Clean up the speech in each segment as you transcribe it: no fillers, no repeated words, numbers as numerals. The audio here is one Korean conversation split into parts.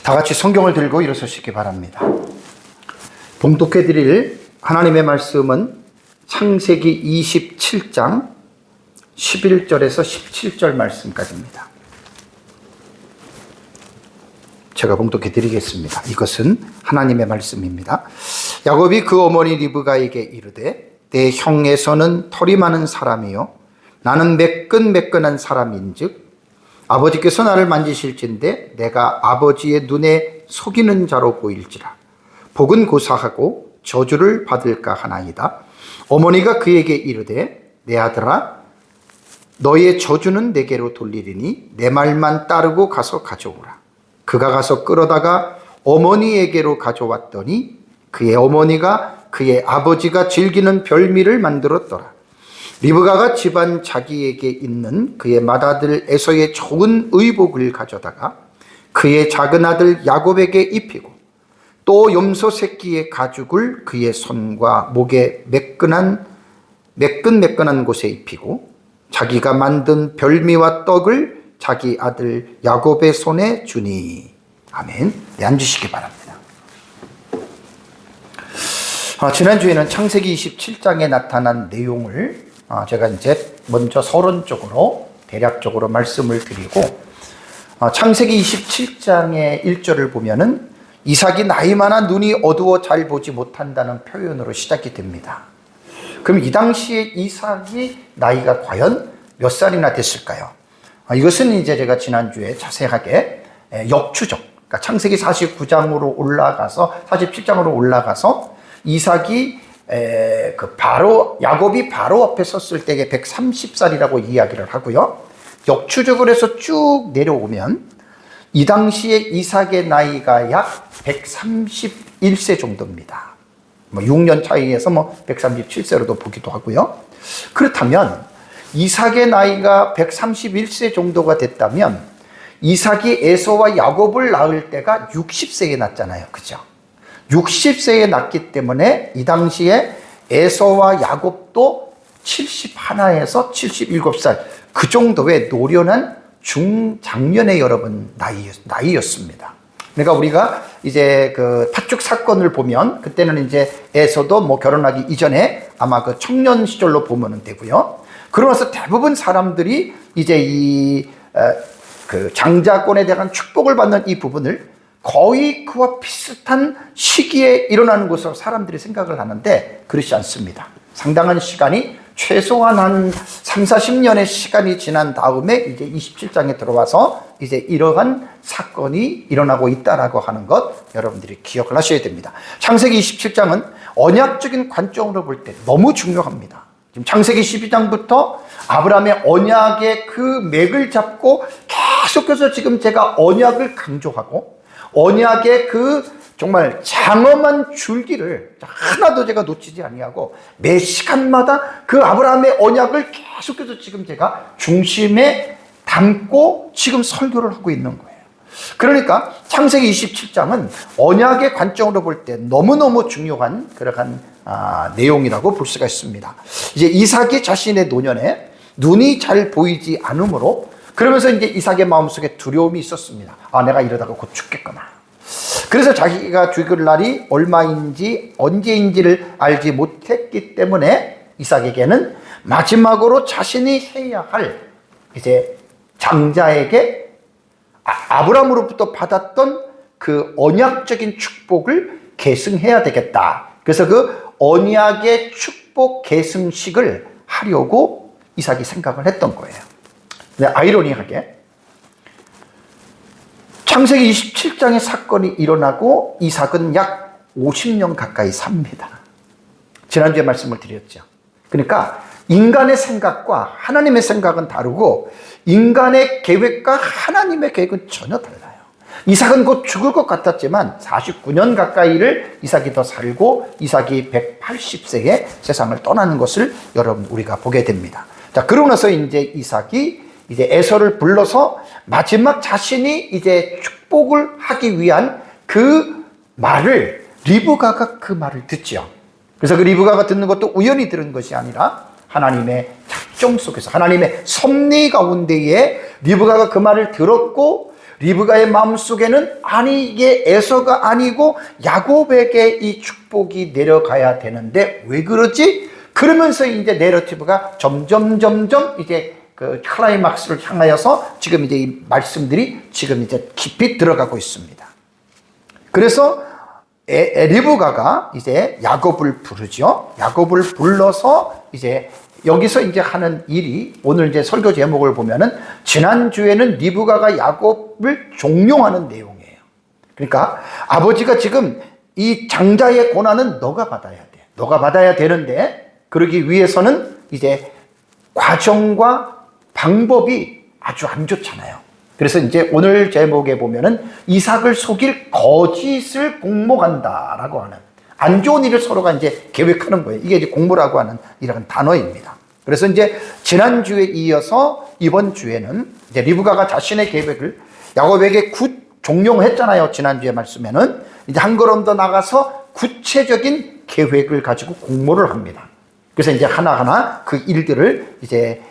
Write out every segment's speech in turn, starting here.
다 같이 성경을 들고 일어서시기 바랍니다. 봉독해 드릴 하나님의 말씀은 창세기 27장 11절에서 17절 말씀까지입니다. 제가 봉독해 드리겠습니다. 이것은 하나님의 말씀입니다. 야곱이 그 어머니 리브가에게 이르되 내 형에서는 털이 많은 사람이요 나는 매끈매끈한 사람인즉 아버지께서 나를 만지실진데 내가 아버지의 눈에 속이는 자로 보일지라. 복은 고사하고 저주를 받을까 하나이다. 어머니가 그에게 이르되 내 아들아 너의 저주는 내게로 돌리리니 내 말만 따르고 가서 가져오라. 그가 가서 끌어다가 어머니에게로 가져왔더니 그의 어머니가 그의 아버지가 즐기는 별미를 만들었더라. 리브가가 집안 자기에게 있는 그의 맏아들 에서의 좋은 의복을 가져다가 그의 작은 아들 야곱에게 입히고 또 염소 새끼의 가죽을 그의 손과 목에 매끈매끈한 곳에 입히고 자기가 만든 별미와 떡을 자기 아들 야곱의 손에 주니. 아멘. 네, 앉으시기 바랍니다. 지난주에는 창세기 27장에 나타난 내용을 제가 이제 먼저 서론적으로 대략적으로 말씀을 드리고 창세기 27장의 1절을 보면은 이삭이 나이 많아 눈이 어두워 잘 보지 못한다는 표현으로 시작이 됩니다. 그럼 이 당시에 이삭이 나이가 과연 몇 살이나 됐을까요? 이것은 이제 제가 지난주에 자세하게 역추적, 그러니까 창세기 49장으로 올라가서 47장으로 올라가서 이삭이 야곱이 바로 앞에 섰을 때에 130살이라고 이야기를 하고요. 역추적을 해서 쭉 내려오면 이 당시에 이삭의 나이가 약 131세 정도입니다. 6년 차이에서 137세로도 보기도 하고요. 그렇다면 이삭의 나이가 131세 정도가 됐다면 이삭이 에서와 야곱을 낳을 때가 60세에 낳잖아요. 그죠? 60세에 낳기 때문에 이 당시에 에서와 야곱도 71에서 77살 그 정도의 노련한 중장년의 여러분 나이였습니다. 그러니까 우리가 이제 그 팥죽 사건을 보면 그때는 이제 에서도 결혼하기 이전에 아마 그 청년 시절로 보면 되고요. 그러면서 대부분 사람들이 이제 그 장자권에 대한 축복을 받는 이 부분을 거의 그와 비슷한 시기에 일어나는 것으로 사람들이 생각을 하는데 그렇지 않습니다. 상당한 시간이 최소한 한 3, 40년의 시간이 지난 다음에 이제 27장에 들어와서 이제 이러한 사건이 일어나고 있다라고 하는 것 여러분들이 기억을 하셔야 됩니다. 창세기 27장은 언약적인 관점으로 볼 때 너무 중요합니다. 지금 창세기 12장부터 아브라함의 언약의 그 맥을 잡고 계속해서 지금 제가 언약을 강조하고 언약의 그 정말 장엄한 줄기를 하나도 제가 놓치지 아니하고 매 시간마다 그 아브라함의 언약을 계속해서 지금 제가 중심에 담고 지금 설교를 하고 있는 거예요. 그러니까 창세기 27장은 언약의 관점으로 볼 때 너무너무 중요한 그러한 내용이라고 볼 수가 있습니다. 이제 이삭이 자신의 노년에 눈이 잘 보이지 않으므로 그러면서 이제 이삭의 마음속에 두려움이 있었습니다. 내가 이러다가 곧 죽겠구나. 그래서 자기가 죽을 날이 얼마인지 언제인지를 알지 못했기 때문에 이삭에게는 마지막으로 자신이 해야 할 이제 장자에게 아브라함으로부터 받았던 그 언약적인 축복을 계승해야 되겠다. 그래서 그 언약의 축복 계승식을 하려고 이삭이 생각을 했던 거예요. 근데 아이러니하게 창세기 27장의 사건이 일어나고 이삭은 약 50년 가까이 삽니다. 지난주에 말씀을 드렸죠. 그러니까 인간의 생각과 하나님의 생각은 다르고 인간의 계획과 하나님의 계획은 전혀 달라요. 이삭은 곧 죽을 것 같았지만 49년 가까이를 이삭이 더 살고 이삭이 180세에 세상을 떠나는 것을 여러분 우리가 보게 됩니다. 자, 그러고 나서 이제 이삭이 이제 에서를 불러서 마지막 자신이 이제 축복을 하기 위한 그 말을 리브가가 그 말을 듣죠. 그래서 그 리브가가 듣는 것도 우연히 들은 것이 아니라 하나님의 작정 속에서 하나님의 섭리 가운데에 리브가가 그 말을 들었고 리브가의 마음속에는 아니 이게 에서가 아니고 야곱에게 이 축복이 내려가야 되는데 왜 그러지? 그러면서 이제 내러티브가 점점 이제 그 클라이막스를 향하여서 지금 이제 이 말씀들이 지금 이제 깊이 들어가고 있습니다. 그래서 리브가가 이제 야곱을 부르죠. 야곱을 불러서 이제 여기서 이제 하는 일이 오늘 이제 설교 제목을 보면은 지난주에는 리브가가 야곱을 종용하는 내용이에요. 그러니까 아버지가 지금 이 장자의 고난은 너가 받아야 돼. 너가 받아야 되는데 그러기 위해서는 이제 과정과 방법이 아주 안 좋잖아요. 그래서 이제 오늘 제목에 보면은 이삭을 속일 거짓을 공모한다라고 하는 안 좋은 일을 서로가 이제 계획하는 거예요. 이게 이제 공모라고 하는 이런 단어입니다. 그래서 이제 지난주에 이어서 이번 주에는 이제 리브가가 자신의 계획을 야곱에게 종용했잖아요. 지난주에 말씀에는 이제 한 걸음 더 나가서 구체적인 계획을 가지고 공모를 합니다. 그래서 이제 하나하나 그 일들을 이제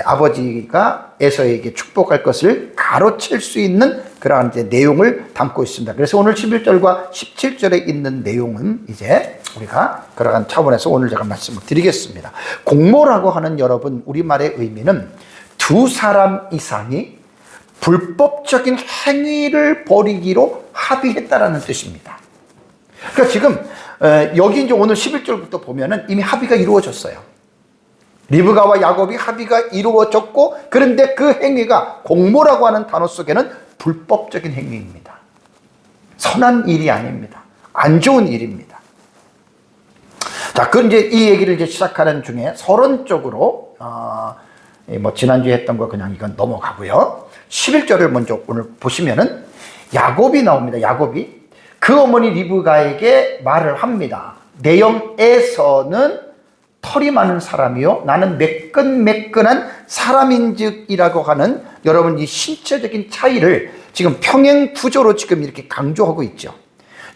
아버지가 에서에게 축복할 것을 가로챌 수 있는 그러한 이제 내용을 담고 있습니다. 그래서 오늘 11절과 17절에 있는 내용은 이제 우리가 그러한 차원에서 오늘 제가 말씀을 드리겠습니다. 공모라고 하는 여러분 우리말의 의미는 두 사람 이상이 불법적인 행위를 벌이기로 합의했다라는 뜻입니다. 그러니까 지금 여기 이제 오늘 11절부터 보면은 이미 합의가 이루어졌어요. 리브가와 야곱이 합의가 이루어졌고 그런데 그 행위가 공모라고 하는 단어 속에는 불법적인 행위입니다. 선한 일이 아닙니다. 안 좋은 일입니다. 자, 그 이제 이 얘기를 이제 시작하는 중에 서론적으로 뭐 지난주에 했던 거 그냥 이건 넘어가고요. 11절을 먼저 오늘 보시면은 야곱이 나옵니다. 야곱이 그 어머니 리브가에게 말을 합니다. 내영에서는 털이 많은 사람이요 나는 매끈매끈한 사람인즉이라고 하는 여러분 이 신체적인 차이를 지금 평행 구조로 지금 이렇게 강조하고 있죠.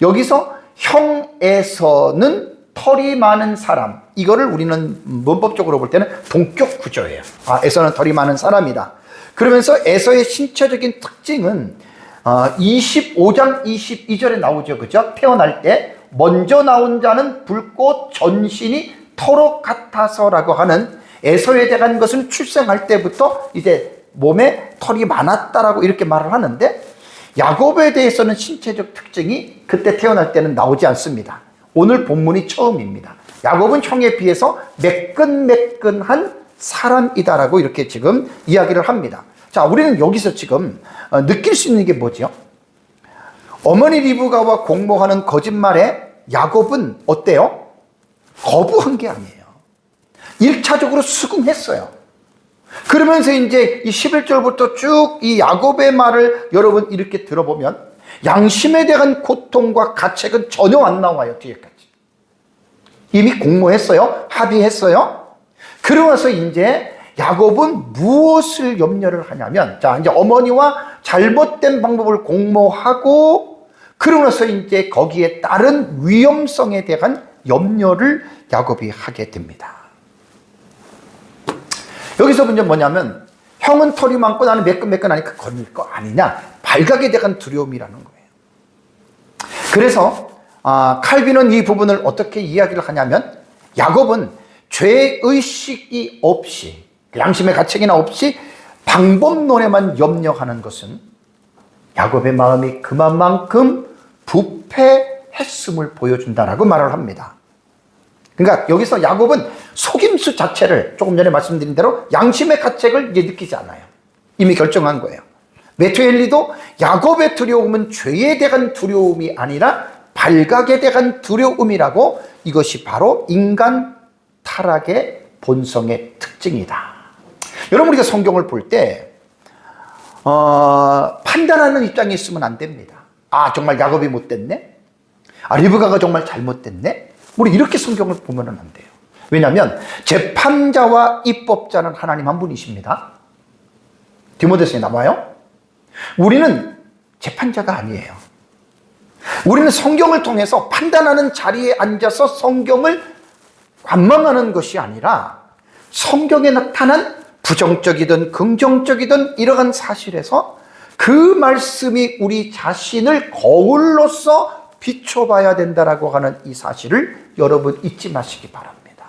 여기서 형에서는 털이 많은 사람 이거를 우리는 문법적으로 볼 때는 동격 구조예요. 에서는 털이 많은 사람이다. 그러면서 에서의 신체적인 특징은 25장 22절에 나오죠. 그죠? 태어날 때 먼저 나온 자는 붉고 전신이 토록 같아서라고 하는 에서에 대한 것은 출생할 때부터 이제 몸에 털이 많았다라고 이렇게 말을 하는데 야곱에 대해서는 신체적 특징이 그때 태어날 때는 나오지 않습니다. 오늘 본문이 처음입니다. 야곱은 형에 비해서 매끈매끈한 사람이다라고 이렇게 지금 이야기를 합니다. 자, 우리는 여기서 지금 느낄 수 있는 게 뭐죠? 어머니 리브가와 공모하는 거짓말에 야곱은 어때요? 거부한 게 아니에요. 1차적으로 수긍했어요. 그러면서 이제 이 11절부터 쭉 이 야곱의 말을 여러분 이렇게 들어보면 양심에 대한 고통과 가책은 전혀 안 나와요. 뒤에까지. 이미 공모했어요. 합의했어요. 그러면서 이제 야곱은 무엇을 염려를 하냐면 자, 이제 어머니와 잘못된 방법을 공모하고 그러면서 이제 거기에 따른 위험성에 대한 염려를 야곱이 하게 됩니다. 여기서 문제는 뭐냐면 형은 털이 많고 나는 매끈매끈하니까 걸릴 거 아니냐 발각에 대한 두려움이라는 거예요. 그래서 칼빈은 이 부분을 어떻게 이야기를 하냐면 야곱은 죄의식이 없이 양심의 가책이나 없이 방법론에만 염려하는 것은 야곱의 마음이 그만큼 부패했음을 보여준다라고 말을 합니다. 그러니까 여기서 야곱은 속임수 자체를 조금 전에 말씀드린 대로 양심의 가책을 이제 느끼지 않아요. 이미 결정한 거예요. 메투엘리도 야곱의 두려움은 죄에 대한 두려움이 아니라 발각에 대한 두려움이라고 이것이 바로 인간 타락의 본성의 특징이다. 여러분 우리가 성경을 볼 때 판단하는 입장에 있으면 안 됩니다. 정말 야곱이 못됐네? 리브가가 정말 잘못됐네? 우리 이렇게 성경을 보면 안 돼요. 왜냐하면 재판자와 입법자는 하나님 한 분이십니다. 디모데서에 나와요. 우리는 재판자가 아니에요. 우리는 성경을 통해서 판단하는 자리에 앉아서 성경을 관망하는 것이 아니라 성경에 나타난 부정적이든 긍정적이든 이러한 사실에서 그 말씀이 우리 자신을 거울로서 비춰봐야 된다라고 하는 이 사실을 여러분 잊지 마시기 바랍니다.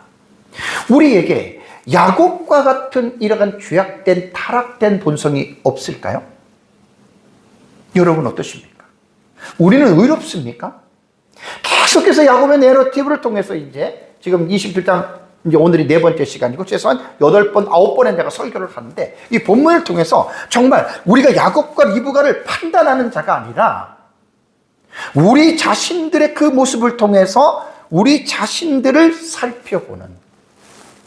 우리에게 야곱과 같은 이러한 죄악된 타락된 본성이 없을까요? 여러분 어떠십니까? 우리는 의롭습니까? 계속해서 야곱의 내러티브를 통해서 이제 지금 27장 이제 오늘이 4번째 시간이고 최소한 8번, 9번에 내가 설교를 하는데 이 본문을 통해서 정말 우리가 야곱과 리브가를 판단하는 자가 아니라 우리 자신들의 그 모습을 통해서 우리 자신들을 살펴보는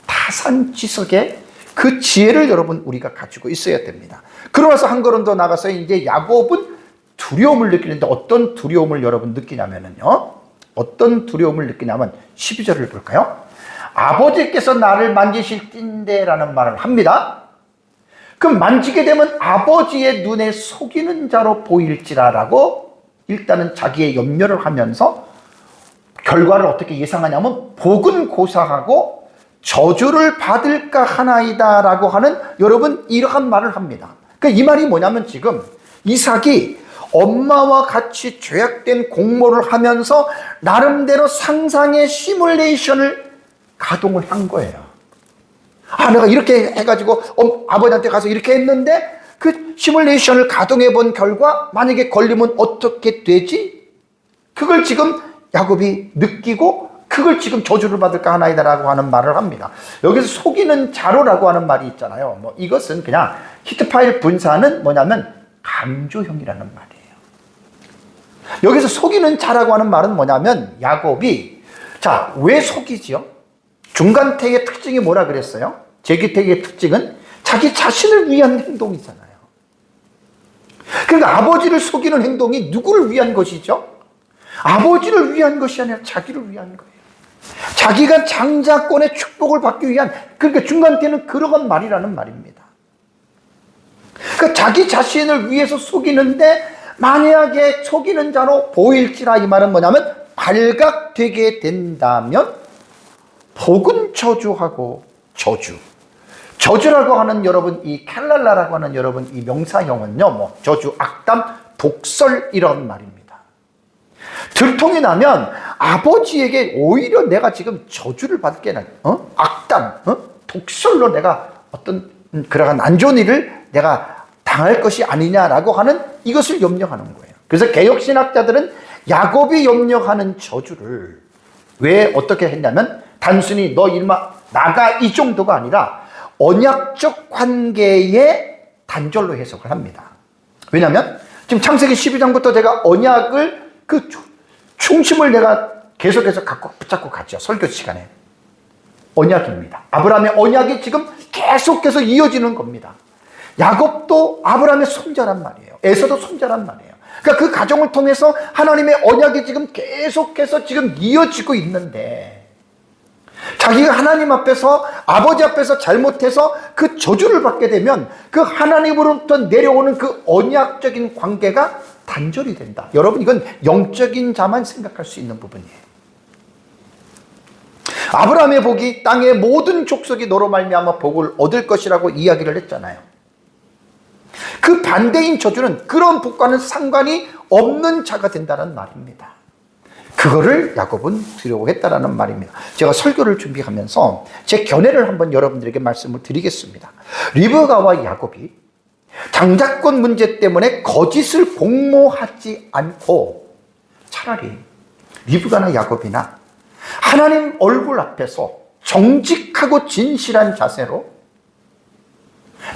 타산지석의 그 지혜를 여러분 우리가 가지고 있어야 됩니다. 그러면서 한 걸음 더 나가서 이제 야곱은 두려움을 느끼는데 어떤 두려움을 여러분 느끼냐면요. 어떤 두려움을 느끼냐면 12절을 볼까요? 아버지께서 나를 만지실 낀데라는 말을 합니다. 그럼 만지게 되면 아버지의 눈에 속이는 자로 보일지라라고 일단은 자기의 염려를 하면서 결과를 어떻게 예상하냐면 복은 고사하고 저주를 받을까 하나이다라고 하는 여러분 이러한 말을 합니다. 그러니까 이 말이 뭐냐면 지금 이삭이 엄마와 같이 죄악된 공모를 하면서 나름대로 상상의 시뮬레이션을 가동을 한 거예요. 아, 내가 이렇게 해가지고 아버지한테 가서 이렇게 했는데 그 시뮬레이션을 가동해 본 결과 만약에 걸리면 어떻게 되지? 그걸 지금 야곱이 느끼고 그걸 지금 저주를 받을까 하나이다라고 하는 말을 합니다. 여기서 속이는 자로라고 하는 말이 있잖아요. 뭐 이것은 그냥 히트파일 분사는 뭐냐면 강조형이라는 말이에요. 여기서 속이는 자라고 하는 말은 뭐냐면 야곱이 자, 왜 속이지요? 중간택의 특징이 뭐라 그랬어요? 제기택의 특징은 자기 자신을 위한 행동이잖아요. 그러니까 아버지를 속이는 행동이 누구를 위한 것이죠? 아버지를 위한 것이 아니라 자기를 위한 거예요. 자기가 장자권의 축복을 받기 위한, 그러니까 중간택은 그러한 말이라는 말입니다. 그러니까 자기 자신을 위해서 속이는데 만약에 속이는 자로 보일지라 이 말은 뭐냐면 발각되게 된다면 복은 저주하고 저주라고 하는 여러분 이 칼랄라라고 하는 여러분 이 명사형은요 뭐 저주, 악담, 독설 이런 말입니다. 들통이 나면 아버지에게 오히려 내가 지금 저주를 받을 게 아니라 악담, 독설로 내가 어떤 그러한 안 좋은 일을 내가 당할 것이 아니냐라고 하는 이것을 염려하는 거예요. 그래서 개혁신학자들은 야곱이 염려하는 저주를 왜 어떻게 했냐면 단순히 너 일마 나가 이 정도가 아니라 언약적 관계의 단절로 해석을 합니다. 왜냐하면 지금 창세기 12장부터 제가 언약을 그 중심을 내가 계속해서 붙잡고 갔죠. 설교 시간에. 언약입니다. 아브라함의 언약이 지금 계속해서 이어지는 겁니다. 야곱도 아브라함의 손자란 말이에요. 에서도 손자란 말이에요. 그러니까 그 가정을 통해서 하나님의 언약이 지금 계속해서 지금 이어지고 있는데 자기가 하나님 앞에서 아버지 앞에서 잘못해서 그 저주를 받게 되면 그 하나님으로부터 내려오는 그 언약적인 관계가 단절이 된다. 여러분 이건 영적인 자만 생각할 수 있는 부분이에요. 아브라함의 복이 땅의 모든 족속이 너로 말미암아 복을 얻을 것이라고 이야기를 했잖아요. 그 반대인 저주는 그런 복과는 상관이 없는 자가 된다는 말입니다. 그거를 야곱은 두려워했다라는 말입니다. 제가 설교를 준비하면서 제 견해를 한번 여러분들에게 말씀을 드리겠습니다. 리브가와 야곱이 장자권 문제 때문에 거짓을 공모하지 않고 차라리 리브가나 야곱이나 하나님 얼굴 앞에서 정직하고 진실한 자세로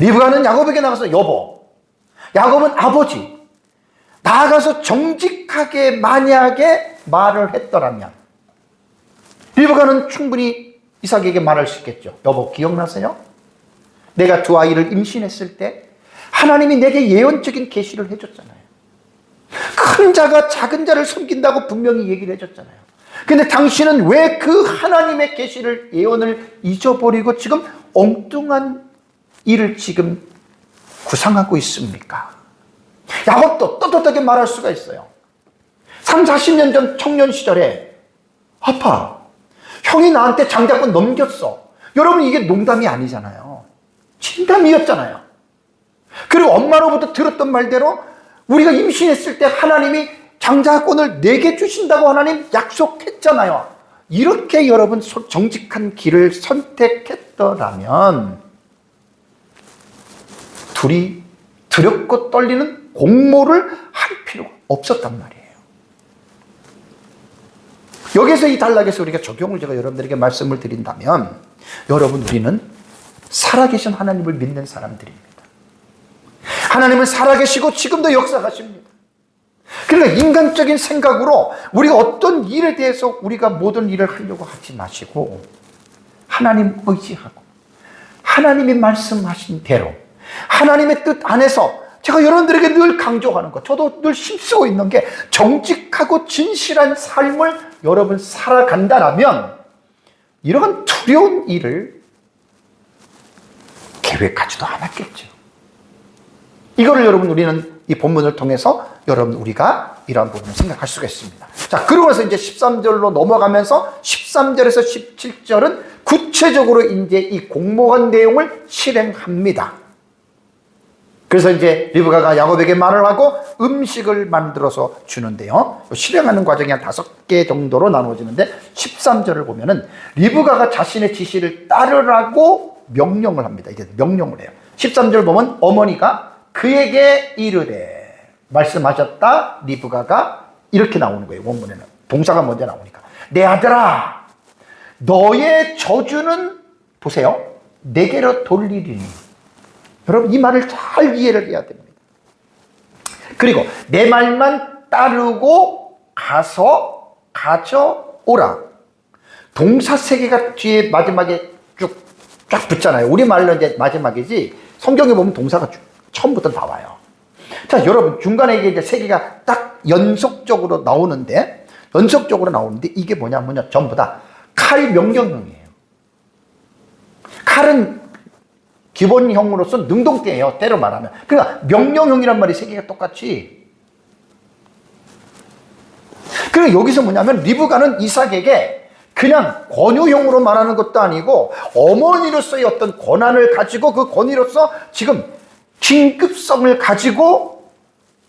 리브가는 야곱에게 나가서 여보, 야곱은 아버지, 나아가서 정직하게 만약에 말을 했더라면 리브가는 충분히 이삭에게 말할 수 있겠죠. 여보 기억나세요? 내가 두 아이를 임신했을 때 하나님이 내게 예언적인 계시를 해줬잖아요. 큰 자가 작은 자를 섬긴다고 분명히 얘기를 해줬잖아요. 근데 당신은 왜 그 하나님의 계시를 예언을 잊어버리고 지금 엉뚱한 일을 지금 구상하고 있습니까? 야곱도 떳떳하게 말할 수가 있어요. 3, 40년 전 청년 시절에 아빠, 형이 나한테 장자권 넘겼어. 여러분 이게 농담이 아니잖아요. 진담이었잖아요. 그리고 엄마로부터 들었던 말대로 우리가 임신했을 때 하나님이 장자권을 내게 주신다고 하나님 약속했잖아요. 이렇게 여러분 정직한 길을 선택했더라면 둘이 두렵고 떨리는 공모를 할 필요가 없었단 말이에요. 여기서 이 단락에서 우리가 적용을 제가 여러분들에게 말씀을 드린다면, 여러분, 우리는 살아계신 하나님을 믿는 사람들입니다. 하나님은 살아계시고 지금도 역사하십니다. 그러니까 인간적인 생각으로 우리가 어떤 일에 대해서 우리가 모든 일을 하려고 하지 마시고 하나님 의지하고 하나님이 말씀하신 대로 하나님의 뜻 안에서, 제가 여러분들에게 늘 강조하는 것, 저도 늘 힘쓰고 있는 게, 정직하고 진실한 삶을 여러분 살아간다라면 이런 두려운 일을 계획하지도 않았겠죠. 이거를 여러분 우리는 이 본문을 통해서 여러분 우리가 이러한 부분을 생각할 수가 있습니다. 자, 그러면서 이제 13절로 넘어가면서 13절에서 17절은 구체적으로 이제 이 공모한 내용을 실행합니다. 그래서 이제 리브가가 야곱에게 말을 하고 음식을 만들어서 주는데요. 실행하는 과정이 한 5개 정도로 나누어지는데, 13절을 보면은 리브가가 자신의 지시를 따르라고 명령을 합니다. 이제 명령을 해요. 13절 보면 어머니가 그에게 이르되 말씀하셨다. 리브가가 이렇게 나오는 거예요. 원문에는 동사가 먼저 나오니까, 내 아들아, 너의 저주는 보세요, 내게로 돌리리니. 여러분, 이 말을 잘 이해를 해야 됩니다. 그리고 내 말만 따르고 가서 가져오라. 동사 3개가 뒤에 마지막에 쫙 붙잖아요. 우리말로 이제 마지막이지, 성경에 보면 동사가 처음부터 나와요. 자, 여러분, 중간에 이제 3개가 딱 연속적으로 나오는데 이게 뭐냐면요, 전부 다 칼 명령형이에요. 칼은 기본형으로서 능동태예요, 때로 말하면. 그러니까 명령형이란 말이 3개가 똑같이. 그리고 여기서 뭐냐면 리브가는 이삭에게 그냥 권유형으로 말하는 것도 아니고 어머니로서의 어떤 권한을 가지고, 그 권위로서 지금 긴급성을 가지고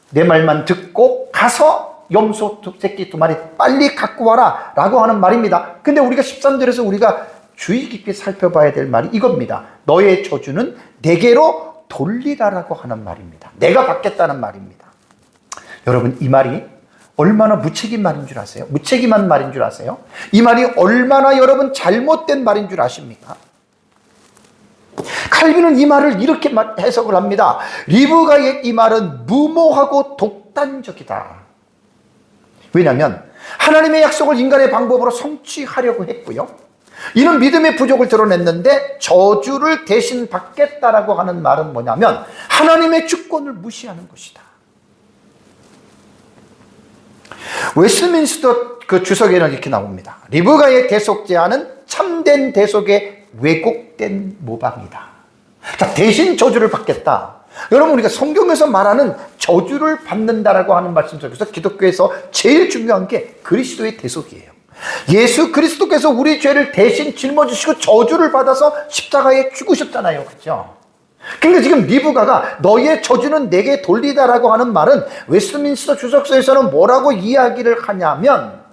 내 말만 듣고 가서 염소 새끼 2마리 빨리 갖고 와라 라고 하는 말입니다. 근데 우리가 13절에서 우리가 주의 깊게 살펴봐야 될 말이 이겁니다. 너의 저주는 내게로 돌리라라고 하는 말입니다. 내가 받겠다는 말입니다. 여러분, 이 말이 얼마나 무책임한 말인 줄 아세요? 무책임한 말인 줄 아세요? 이 말이 얼마나 여러분 잘못된 말인 줄 아십니까? 칼빈은 이 말을 이렇게 해석을 합니다. 리브가의 이 말은 무모하고 독단적이다. 왜냐하면 하나님의 약속을 인간의 방법으로 성취하려고 했고요, 이는 믿음의 부족을 드러냈는데, 저주를 대신 받겠다라고 하는 말은 뭐냐면 하나님의 주권을 무시하는 것이다. 웨스트민스터 그 주석에는 이렇게 나옵니다. 리브가의 대속 제안은 참된 대속의 왜곡된 모방이다. 자, 대신 저주를 받겠다. 여러분, 우리가 성경에서 말하는 저주를 받는다라고 하는 말씀 속에서 기독교에서 제일 중요한 게 그리스도의 대속이에요. 예수 그리스도께서 우리 죄를 대신 짊어지시고 저주를 받아서 십자가에 죽으셨잖아요. 그렇죠? 그러니까 지금 리브가가 너의 저주는 내게 돌리다라고 하는 말은 웨스트민스터 주석서에서는 뭐라고 이야기를 하냐면,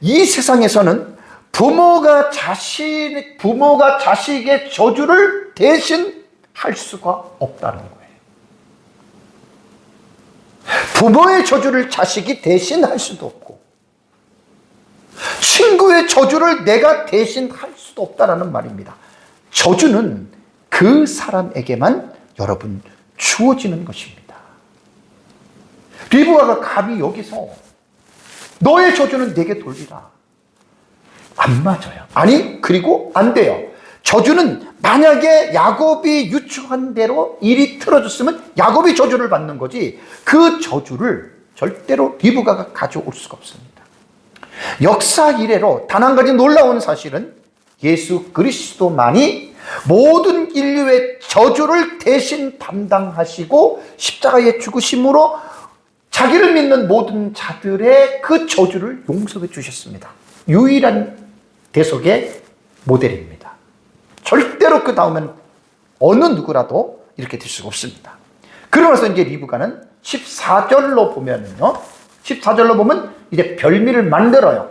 이 세상에서는 부모가 자식의 저주를 대신 할 수가 없다는 거예요. 부모의 저주를 자식이 대신 할 수도 없고, 친구의 저주를 내가 대신 할 수도 없다라는 말입니다. 저주는 그 사람에게만 여러분 주어지는 것입니다. 리브가가 감히 여기서 너의 저주는 내게 돌리라, 안 맞아요. 아니, 그리고 안 돼요. 저주는 만약에 야곱이 유추한 대로 일이 틀어졌으면 야곱이 저주를 받는 거지, 그 저주를 절대로 리브가가 가져올 수가 없습니다. 역사 이래로 단 한 가지 놀라운 사실은 예수 그리스도만이 모든 인류의 저주를 대신 담당하시고 십자가에 죽으심으로 자기를 믿는 모든 자들의 그 저주를 용서해 주셨습니다. 유일한 대속의 모델입니다. 절대로 그 다음엔 어느 누구라도 이렇게 될 수가 없습니다. 그러면서 이제 리브가는 14절로 보면은요, 14절로 보면 이제 별미를 만들어요.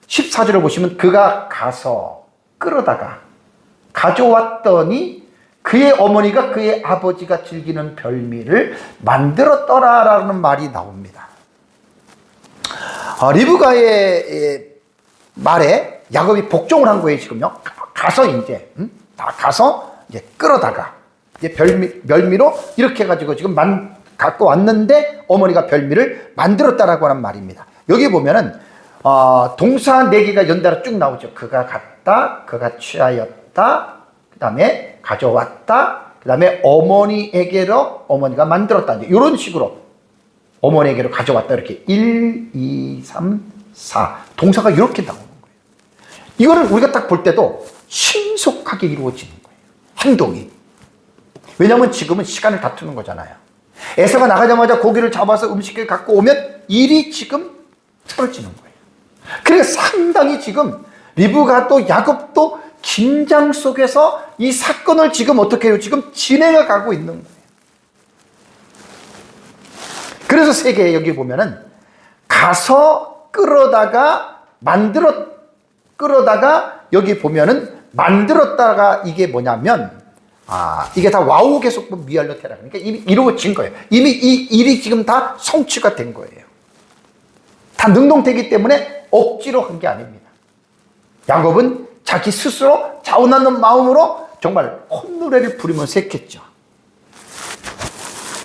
14절을 보시면 그가 가서 끌어다가 가져왔더니 그의 어머니가 그의 아버지가 즐기는 별미를 만들었더라라는 말이 나옵니다. 리브가의 말에 야곱이 복종을 한 거예요, 지금요. 가서 이제 끌어다가 이제 별미로 이렇게 해가지고 지금 갖고 왔는데 어머니가 별미를 만들었다라고 하는 말입니다. 여기 보면은 동사 4개가 연달아 쭉 나오죠. 그가 갔다, 그가 취하였다, 그 다음에 가져왔다, 그 다음에 어머니에게로 어머니가 만들었다. 이런 식으로 어머니에게로 가져왔다. 이렇게 1, 2, 3, 4 동사가 이렇게 나오는 거예요. 이거를 우리가 딱 볼 때도 신속하게 이루어지는 거예요. 행동이. 왜냐하면 지금은 시간을 다투는 거잖아요. 에서가 나가자마자 고기를 잡아서 음식을 갖고 오면 일이 지금 틀어지는 거예요. 그래서 상당히 지금 리브가도 야곱도 긴장 속에서 이 사건을 지금 어떻게 해요? 지금 진행해 가고 있는 거예요. 그래서 세계에 여기 보면은 가서 끌어다가 끌어다가 여기 보면은 만들었다가 이게 뭐냐면 이게 다 와우 계속분 미알로테라. 그러니까 이미 이루어진 거예요. 이미 이 일이 지금 다 성취가 된 거예요. 다 능동되기 때문에 억지로 한 게 아닙니다. 야곱은 자기 스스로 자원하는 마음으로 정말 콧노래를 부리면서 했겠죠.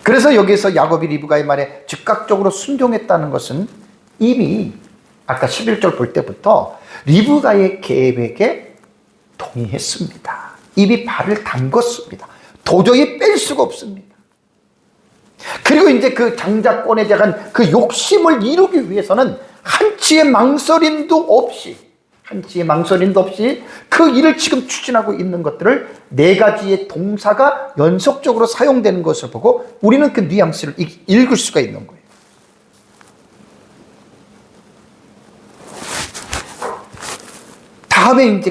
그래서 여기서 야곱이 리브가의 말에 즉각적으로 순종했다는 것은 이미 아까 11절 볼 때부터 리브가의 계획에 동의했습니다. 이미 발을 담궜습니다. 도저히 뺄 수가 없습니다. 그리고 이제 그 장자권에 대한 그 욕심을 이루기 위해서는 한치의 망설임도 없이 그 일을 지금 추진하고 있는 것들을 4가지의 동사가 연속적으로 사용되는 것을 보고 우리는 그 뉘앙스를 읽을 수가 있는 거예요.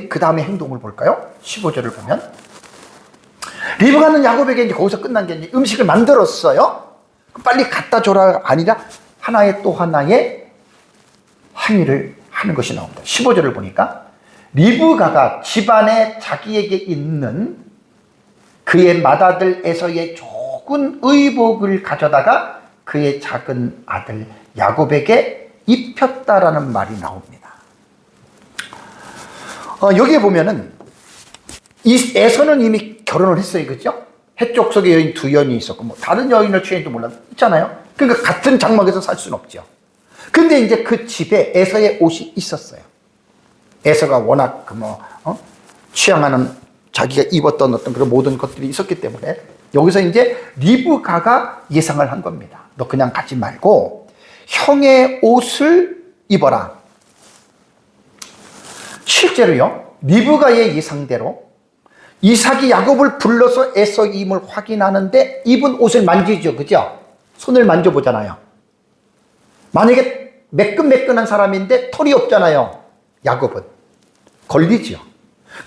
그 다음에 행동을 볼까요? 15절을 보면 리브가는 야곱에게 이제 거기서 끝난 게 이제 음식을 만들었어요. 빨리 갖다 줘라 아니라 하나의 또 하나의 행위를 하는 것이 나옵니다. 15절을 보니까 리브가가 집안에 자기에게 있는 그의 맏아들 에서의 적은 의복을 가져다가 그의 작은 아들 야곱에게 입혔다라는 말이 나옵니다. 여기에 보면은 이 에서는 이미 결혼을 했어요, 그죠? 해쪽 속에 여인 2연이 있었고 뭐 다른 여인을 취했는지 몰라 있잖아요. 그러니까 같은 장막에서 살 수는 없죠. 근데 이제 그 집에 에서의 옷이 있었어요. 에서가 워낙 취향하는 자기가 입었던 어떤 그런 모든 것들이 있었기 때문에 여기서 이제 리브가가 예상을 한 겁니다. 너 그냥 가지 말고 형의 옷을 입어라. 실제로요, 리브가의 예상대로 이삭이 야곱을 불러서 에서임을 확인하는데 입은 옷을 만지죠, 그죠? 손을 만져보잖아요. 만약에 매끈매끈한 사람인데 털이 없잖아요, 야곱은. 걸리죠.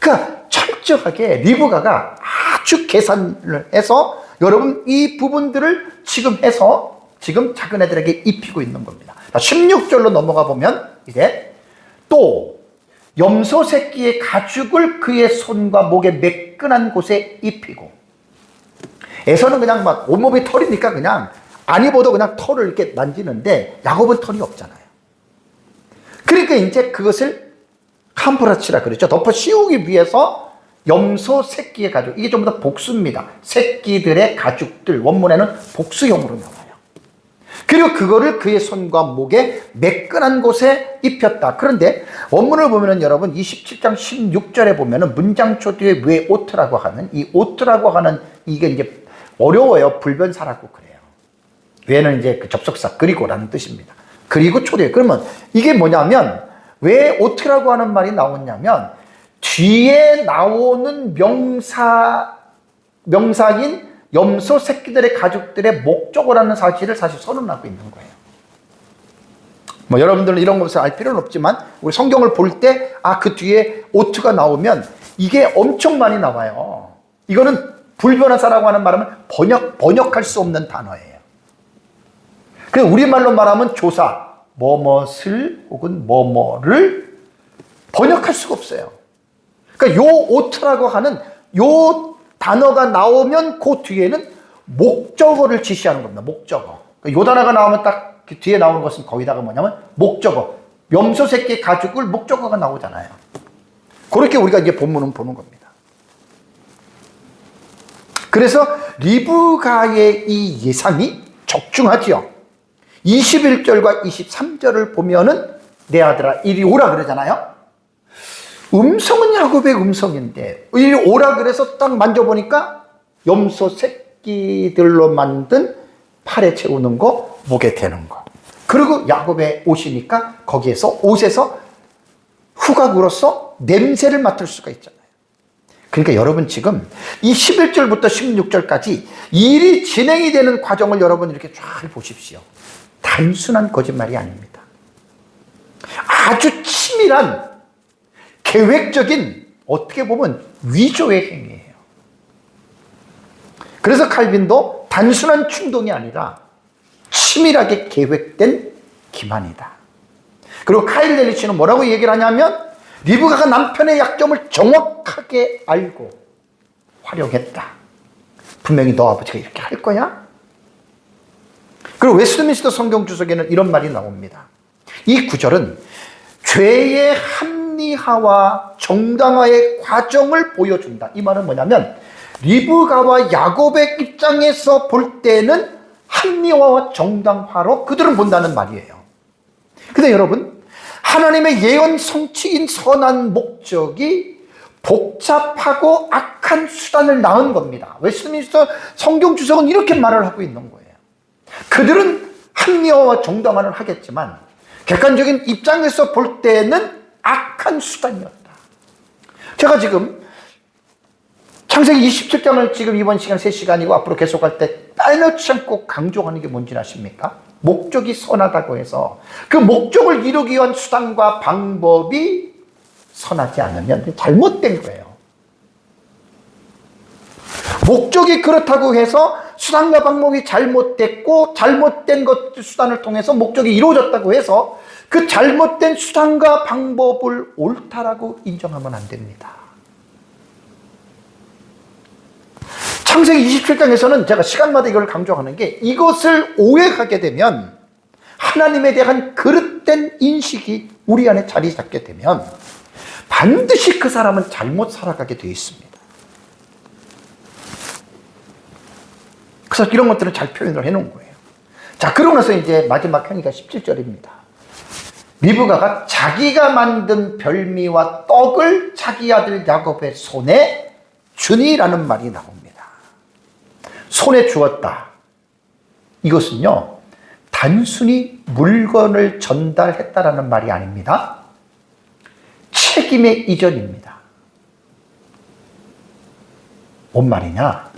그러니까 철저하게 리브가가 아주 계산을 해서 여러분 이 부분들을 지금 해서 지금 작은 애들에게 입히고 있는 겁니다. 16절로 넘어가 보면 이제 또 염소 새끼의 가죽을 그의 손과 목의 매끈한 곳에 입히고, 에서는 그냥 막 온몸이 털이니까 그냥 안 입어도 그냥 털을 이렇게 만지는데 야곱은 털이 없잖아요. 그러니까 이제 그것을 캄프라치라 그랬죠. 덮어 씌우기 위해서 염소 새끼의 가죽, 이게 전부 다 복수입니다. 새끼들의 가죽들, 원문에는 복수형으로 나와요. 그리고 그거를 그의 손과 목에 매끈한 곳에 입혔다. 그런데 원문을 보면은 여러분 27장 16절에 보면은 문장초 뒤에 왜 오트라고 하는 이 오트라고 하는 이게 이제 어려워요. 불변사라고 그래요. 왜는 이제 그 접속사 그리고라는 뜻입니다. 그리고 초대. 그러면 이게 뭐냐면 왜 오트라고 하는 말이 나오냐면 뒤에 나오는 명사인 염소 새끼들의 가죽들의 목적을 하는 사실을 사실 선언하고 있는 거예요. 뭐 여러분들은 이런 것을 알 필요는 없지만 우리 성경을 볼 때 그 뒤에 오트가 나오면 이게 엄청 많이 나와요. 이거는 불변호사라고 하는 말은 번역할 수 없는 단어예요. 그래서 우리말로 말하면 조사, 뭐뭇을 혹은 뭐뭐를 번역할 수가 없어요. 그러니까 요 오트라고 하는 요 단어가 나오면 그 뒤에는 목적어를 지시하는 겁니다. 목적어. 그러니까 요 단어가 나오면 딱 그 뒤에 나오는 것은 거기다가 뭐냐면 목적어. 염소 새끼 가죽을 목적어가 나오잖아요. 그렇게 우리가 이제 본문은 보는 겁니다. 그래서 리브가의 이 예상이 적중하지요. 21절과 23절을 보면은 내 아들아 이리 오라 그러잖아요. 음성은 야곱의 음성인데 이리 오라 그래서 딱 만져보니까 염소 새끼들로 만든 팔에 채우는 거, 목에 대는 거. 그리고 야곱의 옷이니까 거기에서 옷에서 후각으로서 냄새를 맡을 수가 있잖아요. 그러니까 여러분 지금 이 11절부터 16절까지 일이 진행이 되는 과정을 여러분 이렇게 잘 보십시오. 단순한 거짓말이 아닙니다. 아주 치밀한 계획적인 어떻게 보면 위조의 행위예요. 그래서 칼빈도 단순한 충동이 아니라 치밀하게 계획된 기만이다. 그리고 카일 렐리치는 뭐라고 얘기를 하냐면 리브가가 남편의 약점을 정확하게 알고 활용했다. 분명히 너 아버지가 이렇게 할 거야? 그리고 웨스트민스터 성경 주석에는 이런 말이 나옵니다. 이 구절은 죄의 합리화와 정당화의 과정을 보여준다. 이 말은 뭐냐면 리브가와 야곱의 입장에서 볼 때는 합리화와 정당화로 그들은 본다는 말이에요. 근데 여러분, 하나님의 예언 성취인 선한 목적이 복잡하고 악한 수단을 낳은 겁니다. 웨스트민스터 성경 주석은 이렇게 말을 하고 있는 거예요. 그들은 합리화와 정당화를 하겠지만 객관적인 입장에서 볼 때는 악한 수단이었다. 제가 지금 창세기 27장을 지금 이번 시간 3시간이고 앞으로 계속할 때 빼놓지 않고 강조하는 게 뭔지 아십니까? 목적이 선하다고 해서 그 목적을 이루기 위한 수단과 방법이 선하지 않으면 잘못된 거예요. 목적이 그렇다고 해서 수단과 방법이 잘못됐고 잘못된 것 수단을 통해서 목적이 이루어졌다고 해서 그 잘못된 수단과 방법을 옳다라고 인정하면 안 됩니다. 창세기 27장에서는 제가 시간마다 이걸 강조하는 게 이것을 오해하게 되면 하나님에 대한 그릇된 인식이 우리 안에 자리 잡게 되면 반드시 그 사람은 잘못 살아가게 되어 있습니다. 그래서 이런 것들을 잘 표현을 해놓은 거예요. 자, 그러고 나서 이제 마지막 행위가 17절입니다. 리브가가 자기가 만든 별미와 떡을 자기 아들 야곱의 손에 주니라는 말이 나옵니다. 손에 주었다. 이것은요, 단순히 물건을 전달했다라는 말이 아닙니다. 책임의 이전입니다. 뭔 말이냐?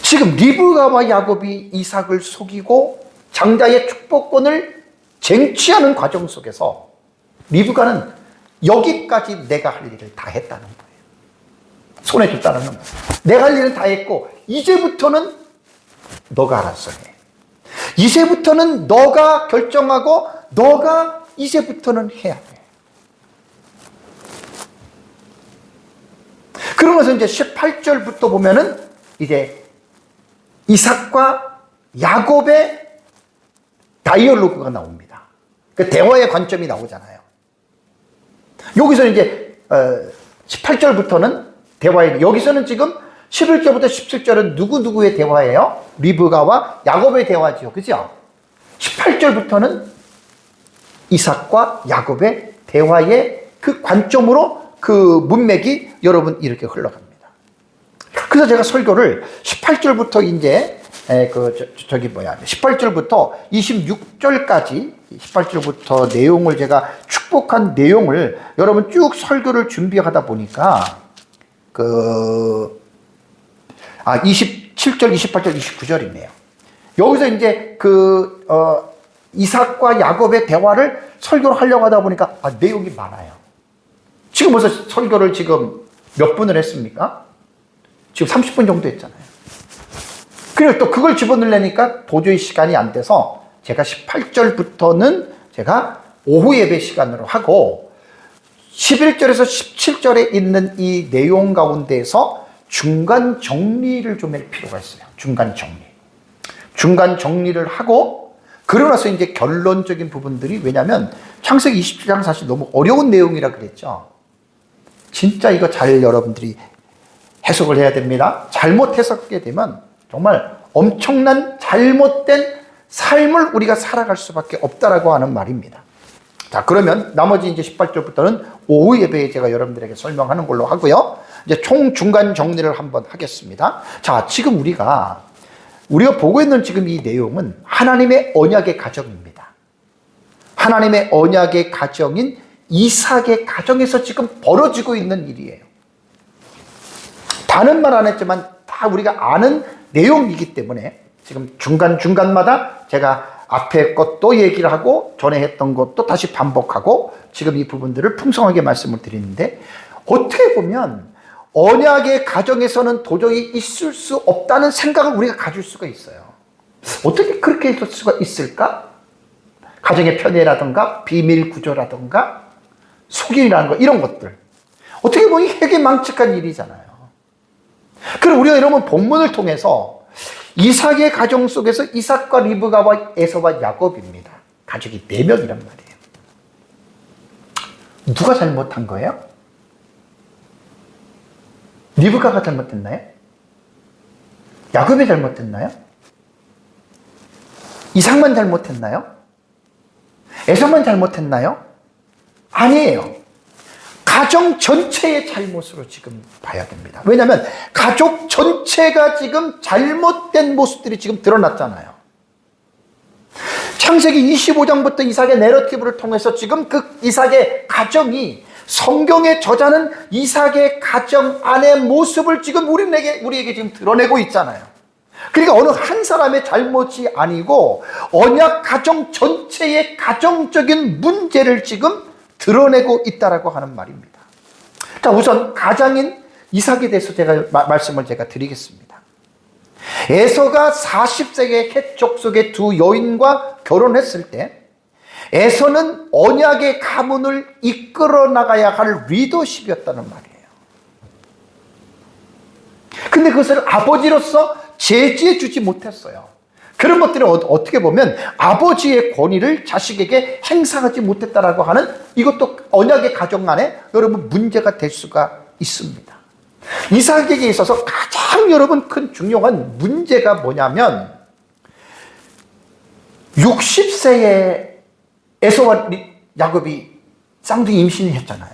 지금 리브가와 야곱이 이삭을 속이고 장자의 축복권을 쟁취하는 과정 속에서 리브가는 여기까지 내가 할 일을 다 했다는 거예요. 손에 줬다는 거예요. 내가 할 일은 다 했고 이제부터는 너가 알아서 해. 이제부터는 너가 결정하고 너가 이제부터는 해야 돼. 그러면서 이제 18절부터 보면은 이제 이삭과 야곱의 다이얼로그가 나옵니다. 그 대화의 관점이 나오잖아요. 여기서 이제 18절부터는 대화예요. 여기서는 지금 11절부터 17절은 누구누구의 대화예요? 리브가와 야곱의 대화지요. 그죠? 18절부터는 이삭과 야곱의 대화의 그 관점으로 그 문맥이 여러분 이렇게 흘러갑니다. 그래서 제가 설교를 18절부터 이제 18절부터 26절까지 18절부터 내용을 제가 축복한 내용을 여러분 쭉 설교를 준비하다 보니까 27절, 28절, 29절이네요. 여기서 이제 이삭과 야곱의 대화를 설교를 하려고 하다 보니까 내용이 많아요. 지금 벌써 설교를 지금 몇 분을 했습니까? 지금 30분 정도 했잖아요. 그리고 또 그걸 집어넣으려니까 도저히 시간이 안 돼서 제가 18절부터는 제가 오후 예배 시간으로 하고 11절에서 17절에 있는 이 내용 가운데에서 중간 정리를 좀 할 필요가 있어요. 중간 정리. 중간 정리를 하고 그러고 나서 이제 결론적인 부분들이, 왜냐하면 창세기 27장 사실 너무 어려운 내용이라 그랬죠. 진짜 이거 잘 여러분들이 해석을 해야 됩니다. 잘못 해석하게 되면 정말 엄청난 잘못된 삶을 우리가 살아갈 수밖에 없다라고 하는 말입니다. 자, 그러면 나머지 이제 18절부터는 오후 예배에 제가 여러분들에게 설명하는 걸로 하고요. 이제 총 중간 정리를 한번 하겠습니다. 자, 지금 우리가 보고 있는 지금 이 내용은 하나님의 언약의 가정입니다. 하나님의 언약의 가정인 이삭의 가정에서 지금 벌어지고 있는 일이에요. 다른 말 안 했지만 다 우리가 아는 내용이기 때문에 지금 중간중간마다 제가 앞에 것도 얘기를 하고 전에 했던 것도 다시 반복하고 지금 이 부분들을 풍성하게 말씀을 드리는데, 어떻게 보면 언약의 가정에서는 도저히 있을 수 없다는 생각을 우리가 가질 수가 있어요. 어떻게 그렇게 있을 수가 있을까? 가정의 편애라든가 비밀 구조라든가 속임이라는 거, 이런 것들 어떻게 보면 회개망측한 일이잖아요. 그럼 우리가 이러면 본문을 통해서 이삭의 가정 속에서 이삭과 리브가와 에서와 야곱입니다. 가족이 4명이란 말이에요. 누가 잘못한 거예요? 리브가가 잘못했나요? 야곱이 잘못했나요? 이삭만 잘못했나요? 에서만 잘못했나요? 아니에요. 가정 전체의 잘못으로 지금 봐야 됩니다. 왜냐하면 가족 전체가 지금 잘못된 모습들이 지금 드러났잖아요. 창세기 25장부터 이삭의 내러티브를 통해서 지금 그 이삭의 가정이, 성경의 저자는 이삭의 가정 안의 모습을 지금 우리에게 지금 드러내고 있잖아요. 그러니까 어느 한 사람의 잘못이 아니고 언약 가정 전체의 가정적인 문제를 지금 드러내고 있다라고 하는 말입니다. 자, 우선 가장인 이삭에 대해서 말씀을 드리겠습니다. 에서가 40세의 헷 족속의 두 여인과 결혼했을 때 에서는 언약의 가문을 이끌어 나가야 할 리더십이었다는 말이에요. 근데 그것을 아버지로서 제지해 주지 못했어요. 그런 것들은 어떻게 보면 아버지의 권위를 자식에게 행사하지 못했다라고 하는, 이것도 언약의 가정 안에 여러분 문제가 될 수가 있습니다. 이삭에게 있어서 가장 여러분 큰 중요한 문제가 뭐냐면 60세에 에서와 야곱이 쌍둥이 임신을 했잖아요.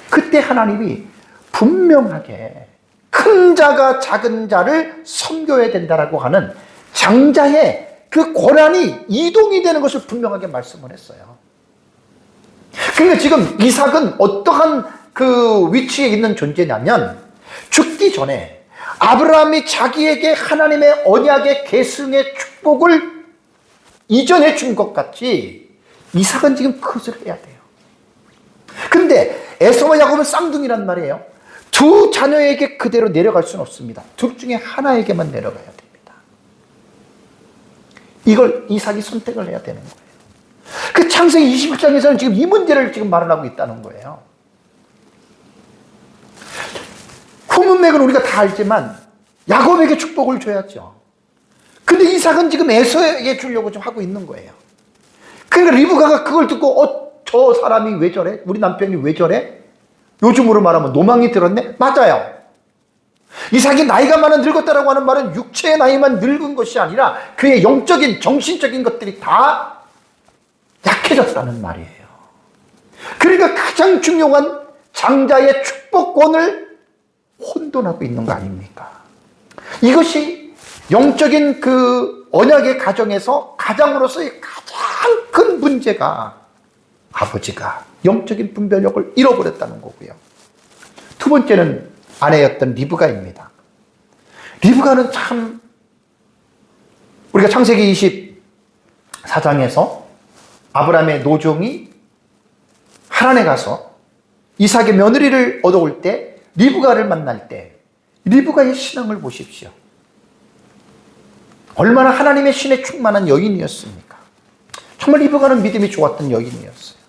그때 하나님이 분명하게 큰 자가 작은 자를 섬겨야 된다라고 하는 장자의 그 권한이 이동이 되는 것을 분명하게 말씀을 했어요. 그러니까 지금 이삭은 어떠한 그 위치에 있는 존재냐면, 죽기 전에 아브라함이 자기에게 하나님의 언약의 계승의 축복을 이전해 준 것 같이 이삭은 지금 그것을 해야 돼요. 근데 에서와 야곱은 쌍둥이란 말이에요. 두 자녀에게 그대로 내려갈 수는 없습니다. 둘 중에 하나에게만 내려가야 됩니다. 이걸 이삭이 선택을 해야 되는 거예요. 그 창세기 21장에서는 지금 이 문제를 지금 말하고 있다는 거예요. 후문맥은 우리가 다 알지만 야곱에게 축복을 줘야죠. 근데 이삭은 지금 에서에게 주려고 좀 하고 있는 거예요. 그러니까 리브가가 그걸 듣고 저 사람이 왜 저래? 우리 남편이 왜 저래? 요즘으로 말하면 노망이 들었네? 맞아요. 이삭이 나이가 많아 늙었다라고 하는 말은 육체의 나이만 늙은 것이 아니라 그의 영적인, 정신적인 것들이 다 약해졌다는 말이에요. 그러니까 가장 중요한 장자의 축복권을 혼돈하고 있는 거 아닙니까? 이것이 영적인 그 언약의 가정에서 가장으로서의 가장 큰 문제가, 아버지가 영적인 분별력을 잃어버렸다는 거고요. 두 번째는 아내였던 리브가입니다. 리브가는 참, 우리가 창세기 24장에서 아브라함의 노종이 하란에 가서 이삭의 며느리를 얻어올 때 리브가를 만날 때 리브가의 신앙을 보십시오. 얼마나 하나님의 신에 충만한 여인이었습니까? 정말 리브가는 믿음이 좋았던 여인이었어요.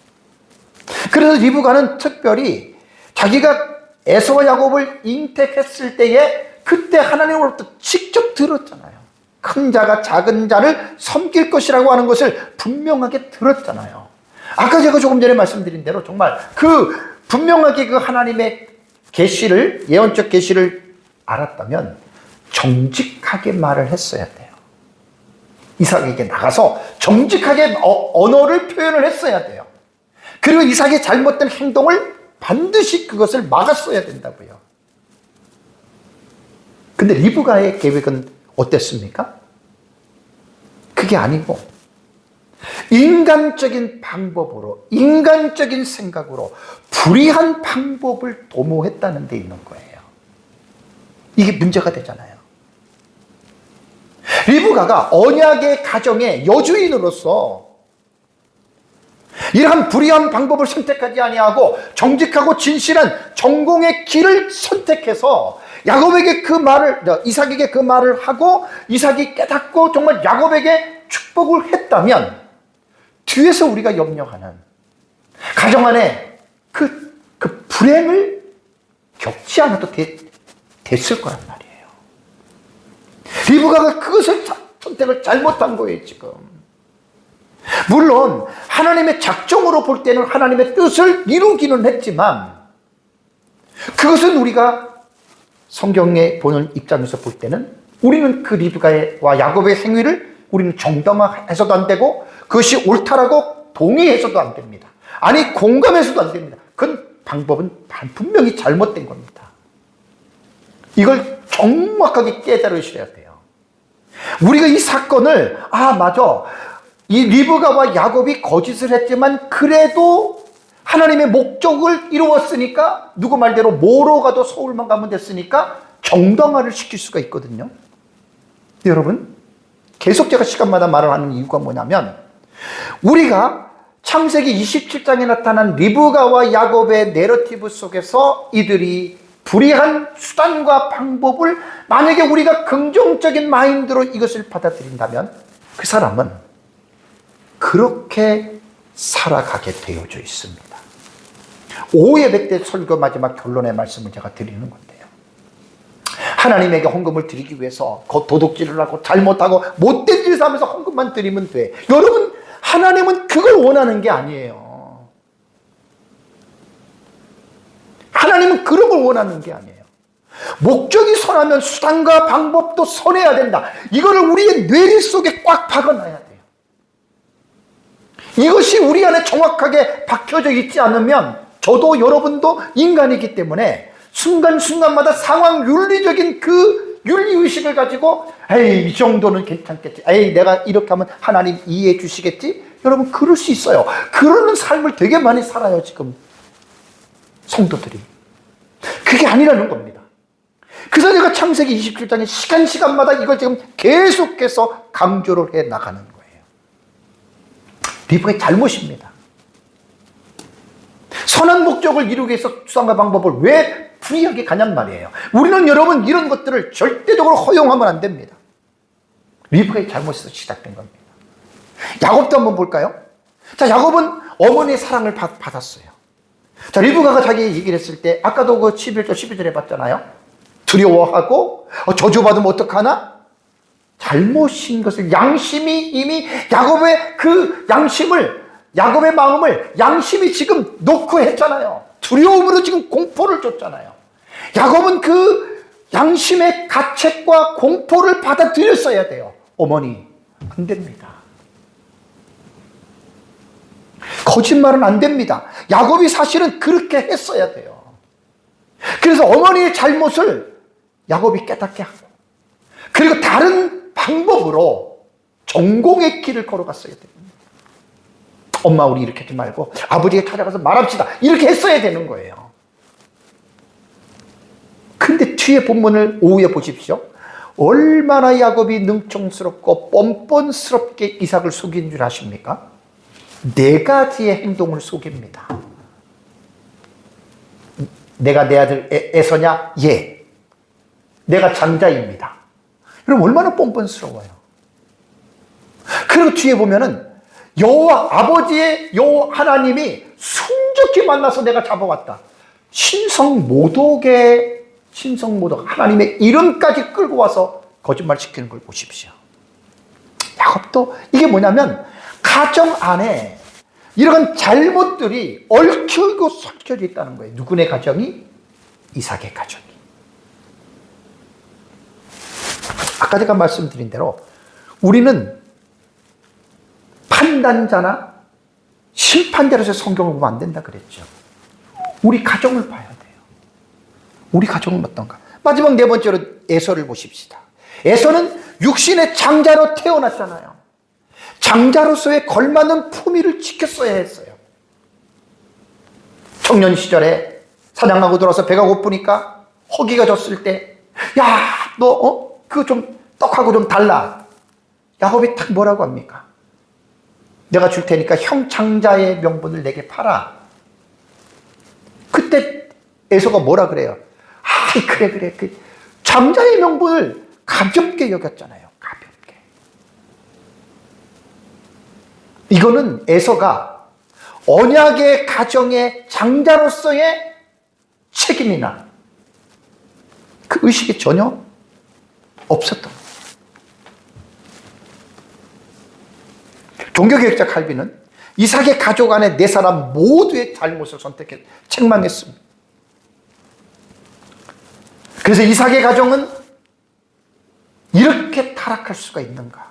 그래서 리브가는 특별히 자기가 에서와 야곱을 잉태했을 때에 그때 하나님으로부터 직접 들었잖아요. 큰 자가 작은 자를 섬길 것이라고 하는 것을 분명하게 들었잖아요. 아까 제가 조금 전에 말씀드린 대로 정말 분명하게 그 하나님의 계시를, 예언적 계시를 알았다면 정직하게 말을 했어야 돼요. 이삭에게 나가서 정직하게 언어를 표현을 했어야 돼요. 그리고 이삭의 잘못된 행동을 반드시 그것을 막았어야 된다고요. 근데 리브가의 계획은 어땠습니까? 그게 아니고 인간적인 방법으로, 인간적인 생각으로 불의한 방법을 도모했다는 데 있는 거예요. 이게 문제가 되잖아요. 리브가가 언약의 가정의 여주인으로서 이러한 불의한 방법을 선택하지 아니하고 정직하고 진실한 전공의 길을 선택해서 야곱에게 그 말을, 이삭에게 그 말을 하고 이삭이 깨닫고 정말 야곱에게 축복을 했다면 뒤에서 우리가 염려하는 가정 안에 그 불행을 겪지 않아도 됐을 거란 말이에요. 리브가가 그것을 선택을 잘못한 거예요, 지금. 물론 하나님의 작정으로 볼 때는 하나님의 뜻을 이루기는 했지만 그것은 우리가 성경에 보는 입장에서 볼 때는 우리는 그 리브가와 야곱의 행위를 우리는 정당화해서도 안 되고 그것이 옳다라고 동의해서도 안 됩니다. 아니 공감해서도 안 됩니다. 그 방법은 분명히 잘못된 겁니다. 이걸 정확하게 깨달으셔야 돼요. 우리가 이 사건을 맞아, 이 리브가와 야곱이 거짓을 했지만 그래도 하나님의 목적을 이루었으니까 누구 말대로 뭐로 가도 서울만 가면 됐으니까 정당화를 시킬 수가 있거든요. 여러분, 계속 제가 시간마다 말을 하는 이유가 뭐냐면 우리가 창세기 27장에 나타난 리브가와 야곱의 내러티브 속에서 이들이 불의한 수단과 방법을 만약에 우리가 긍정적인 마인드로 이것을 받아들인다면 그 사람은 그렇게 살아가게 되어져 있습니다. 오예백 때 설교 마지막 결론의 말씀을 제가 드리는 건데요. 하나님에게 헌금을 드리기 위해서 도둑질을 하고 잘못하고 못된 짓을 하면서 헌금만 드리면 돼. 여러분, 하나님은 그걸 원하는 게 아니에요. 하나님은 그런 걸 원하는 게 아니에요. 목적이 선하면 수단과 방법도 선해야 된다. 이거를 우리의 뇌리 속에 꽉 박아놔야 돼요. 이것이 우리 안에 정확하게 박혀져 있지 않으면 저도 여러분도 인간이기 때문에 순간순간마다 상황 윤리적인 그 윤리의식을 가지고 에이 이 정도는 괜찮겠지, 에이 내가 이렇게 하면 하나님 이해해 주시겠지. 여러분 그럴 수 있어요. 그러는 삶을 되게 많이 살아요 지금 성도들이. 그게 아니라는 겁니다. 그래서 내가 창세기 27장에 시간마다 이걸 지금 계속해서 강조를 해 나가는 거예요. 리브가의 잘못입니다. 선한 목적을 이루기 위해서 수단과 방법을 왜 불이하게 가냔 말이에요. 우리는 여러분 이런 것들을 절대적으로 허용하면 안 됩니다. 리브가의 잘못에서 시작된 겁니다. 야곱도 한번 볼까요? 자, 야곱은 어머니의 사랑을 받았어요. 자, 리브가가 자기 얘기를 했을 때 아까도 그 11절 12절에 봤잖아요. 두려워하고 저주받으면 어떡하나? 잘못인 것을 양심이 이미 야곱의 그 양심을, 야곱의 마음을 양심이 지금 놓고 했잖아요. 두려움으로 지금 공포를 줬잖아요. 야곱은 그 양심의 가책과 공포를 받아들였어야 돼요. 어머니, 안 됩니다. 거짓말은 안 됩니다. 야곱이 사실은 그렇게 했어야 돼요. 그래서 어머니의 잘못을 야곱이 깨닫게 하고, 그리고 다른 방법으로 전공의 길을 걸어갔어야 됩니다. 엄마 우리 이렇게 하지 말고 아버지가 찾아가서 말합시다. 이렇게 했어야 되는 거예요. 근데 뒤에 본문을 오후에 보십시오. 얼마나 야곱이 능청스럽고 뻔뻔스럽게 이삭을 속인 줄 아십니까? 4가지의 행동을 속입니다. 내가 내 아들 에서냐? 예. 내가 장자입니다. 여러분 얼마나 뻔뻔스러워요. 그리고 뒤에 보면은 여호와 아버지의 여호와 하나님이 순적히 만나서 내가 잡아왔다. 신성모독 하나님의 이름까지 끌고 와서 거짓말 시키는 걸 보십시오. 야곱도 이게 뭐냐면 가정 안에 이런 잘못들이 얽히고 설켜져 있다는 거예요. 누구네 가정이? 이삭의 가정이. 아까 제가 말씀드린 대로 우리는 판단자나 심판자로서 성경을 보면 안 된다 그랬죠. 우리 가정을 봐야 돼요. 우리 가정은 어떤가? 마지막 네 번째로 에서를 보십시다. 에서는 육신의 장자로 태어났잖아요. 장자로서의 걸맞는 품위를 지켰어야 했어요. 청년 시절에 사냥하고 돌아서 배가 고프니까 허기가 졌을 때, 야, 너 그거 좀 떡하고 좀 달라. 야곱이 딱 뭐라고 합니까? 내가 줄 테니까 형 장자의 명분을 내게 팔아. 그때 에서가 뭐라 그래요? 그래. 그 장자의 명분을 가볍게 여겼잖아요. 가볍게. 이거는 에서가 언약의 가정의 장자로서의 책임이나 그 의식이 전혀 없었던 거예요. 종교개혁자 칼빈은 이삭의 가족 안에 네 사람 모두의 잘못을 선택해 책망했습니다. 그래서 이삭의 가정은 이렇게 타락할 수가 있는가?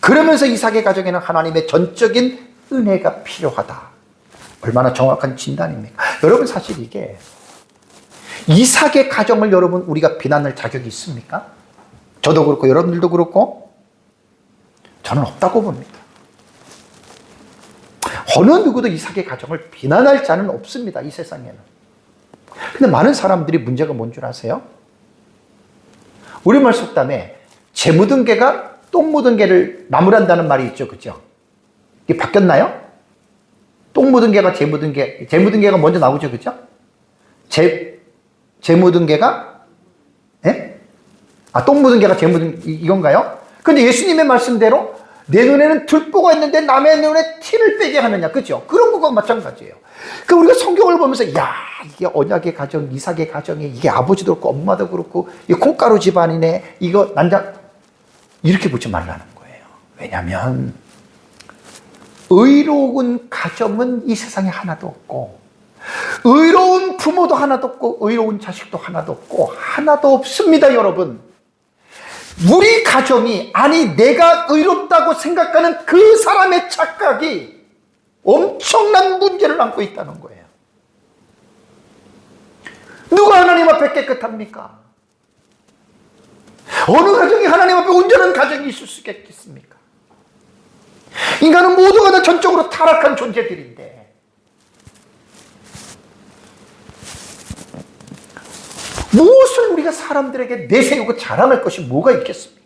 그러면서 이삭의 가정에는 하나님의 전적인 은혜가 필요하다. 얼마나 정확한 진단입니까? 여러분 사실 이게 이삭의 가정을 여러분 우리가 비난할 자격이 있습니까? 저도 그렇고 여러분들도 그렇고 저는 없다고 봅니다. 어느 누구도 이삭의 가정을 비난할 자는 없습니다. 이 세상에는. 근데 많은 사람들이 문제가 뭔 줄 아세요? 우리말 속담에 재 묻은 개가 똥 묻은 개를 나무란다는 말이 있죠. 그죠? 이게 바뀌었나요? 똥 묻은 개가 재 묻은 개가 먼저 나오죠. 그죠? 재 묻은 개가, 예? 똥 묻은 개가 재 묻은, 이건가요? 근데 예수님의 말씀대로 내 눈에는 들보가 있는데 남의 눈에 티를 빼게 하느냐. 그죠? 그런 것과 마찬가지예요. 그 우리가 성경을 보면서, 이게 언약의 가정, 이삭의 가정에 이게 아버지도 그렇고 엄마도 그렇고, 이 콩가루 집안이네, 이거 난장, 이렇게 보지 말라는 거예요. 왜냐면, 의로운 가정은 이 세상에 하나도 없고, 의로운 부모도 하나도 없고, 의로운 자식도 하나도 없고, 하나도 없습니다, 여러분. 우리 가정이, 아니, 내가 의롭다고 생각하는 그 사람의 착각이 엄청난 문제를 안고 있다는 거예요. 누가 하나님 앞에 깨끗합니까? 어느 가정이 하나님 앞에 온전한 가정이 있을 수 있겠습니까? 인간은 모두가 다 전적으로 타락한 존재들인데 무엇을 우리가 사람들에게 내세우고 자랑할 것이 뭐가 있겠습니까?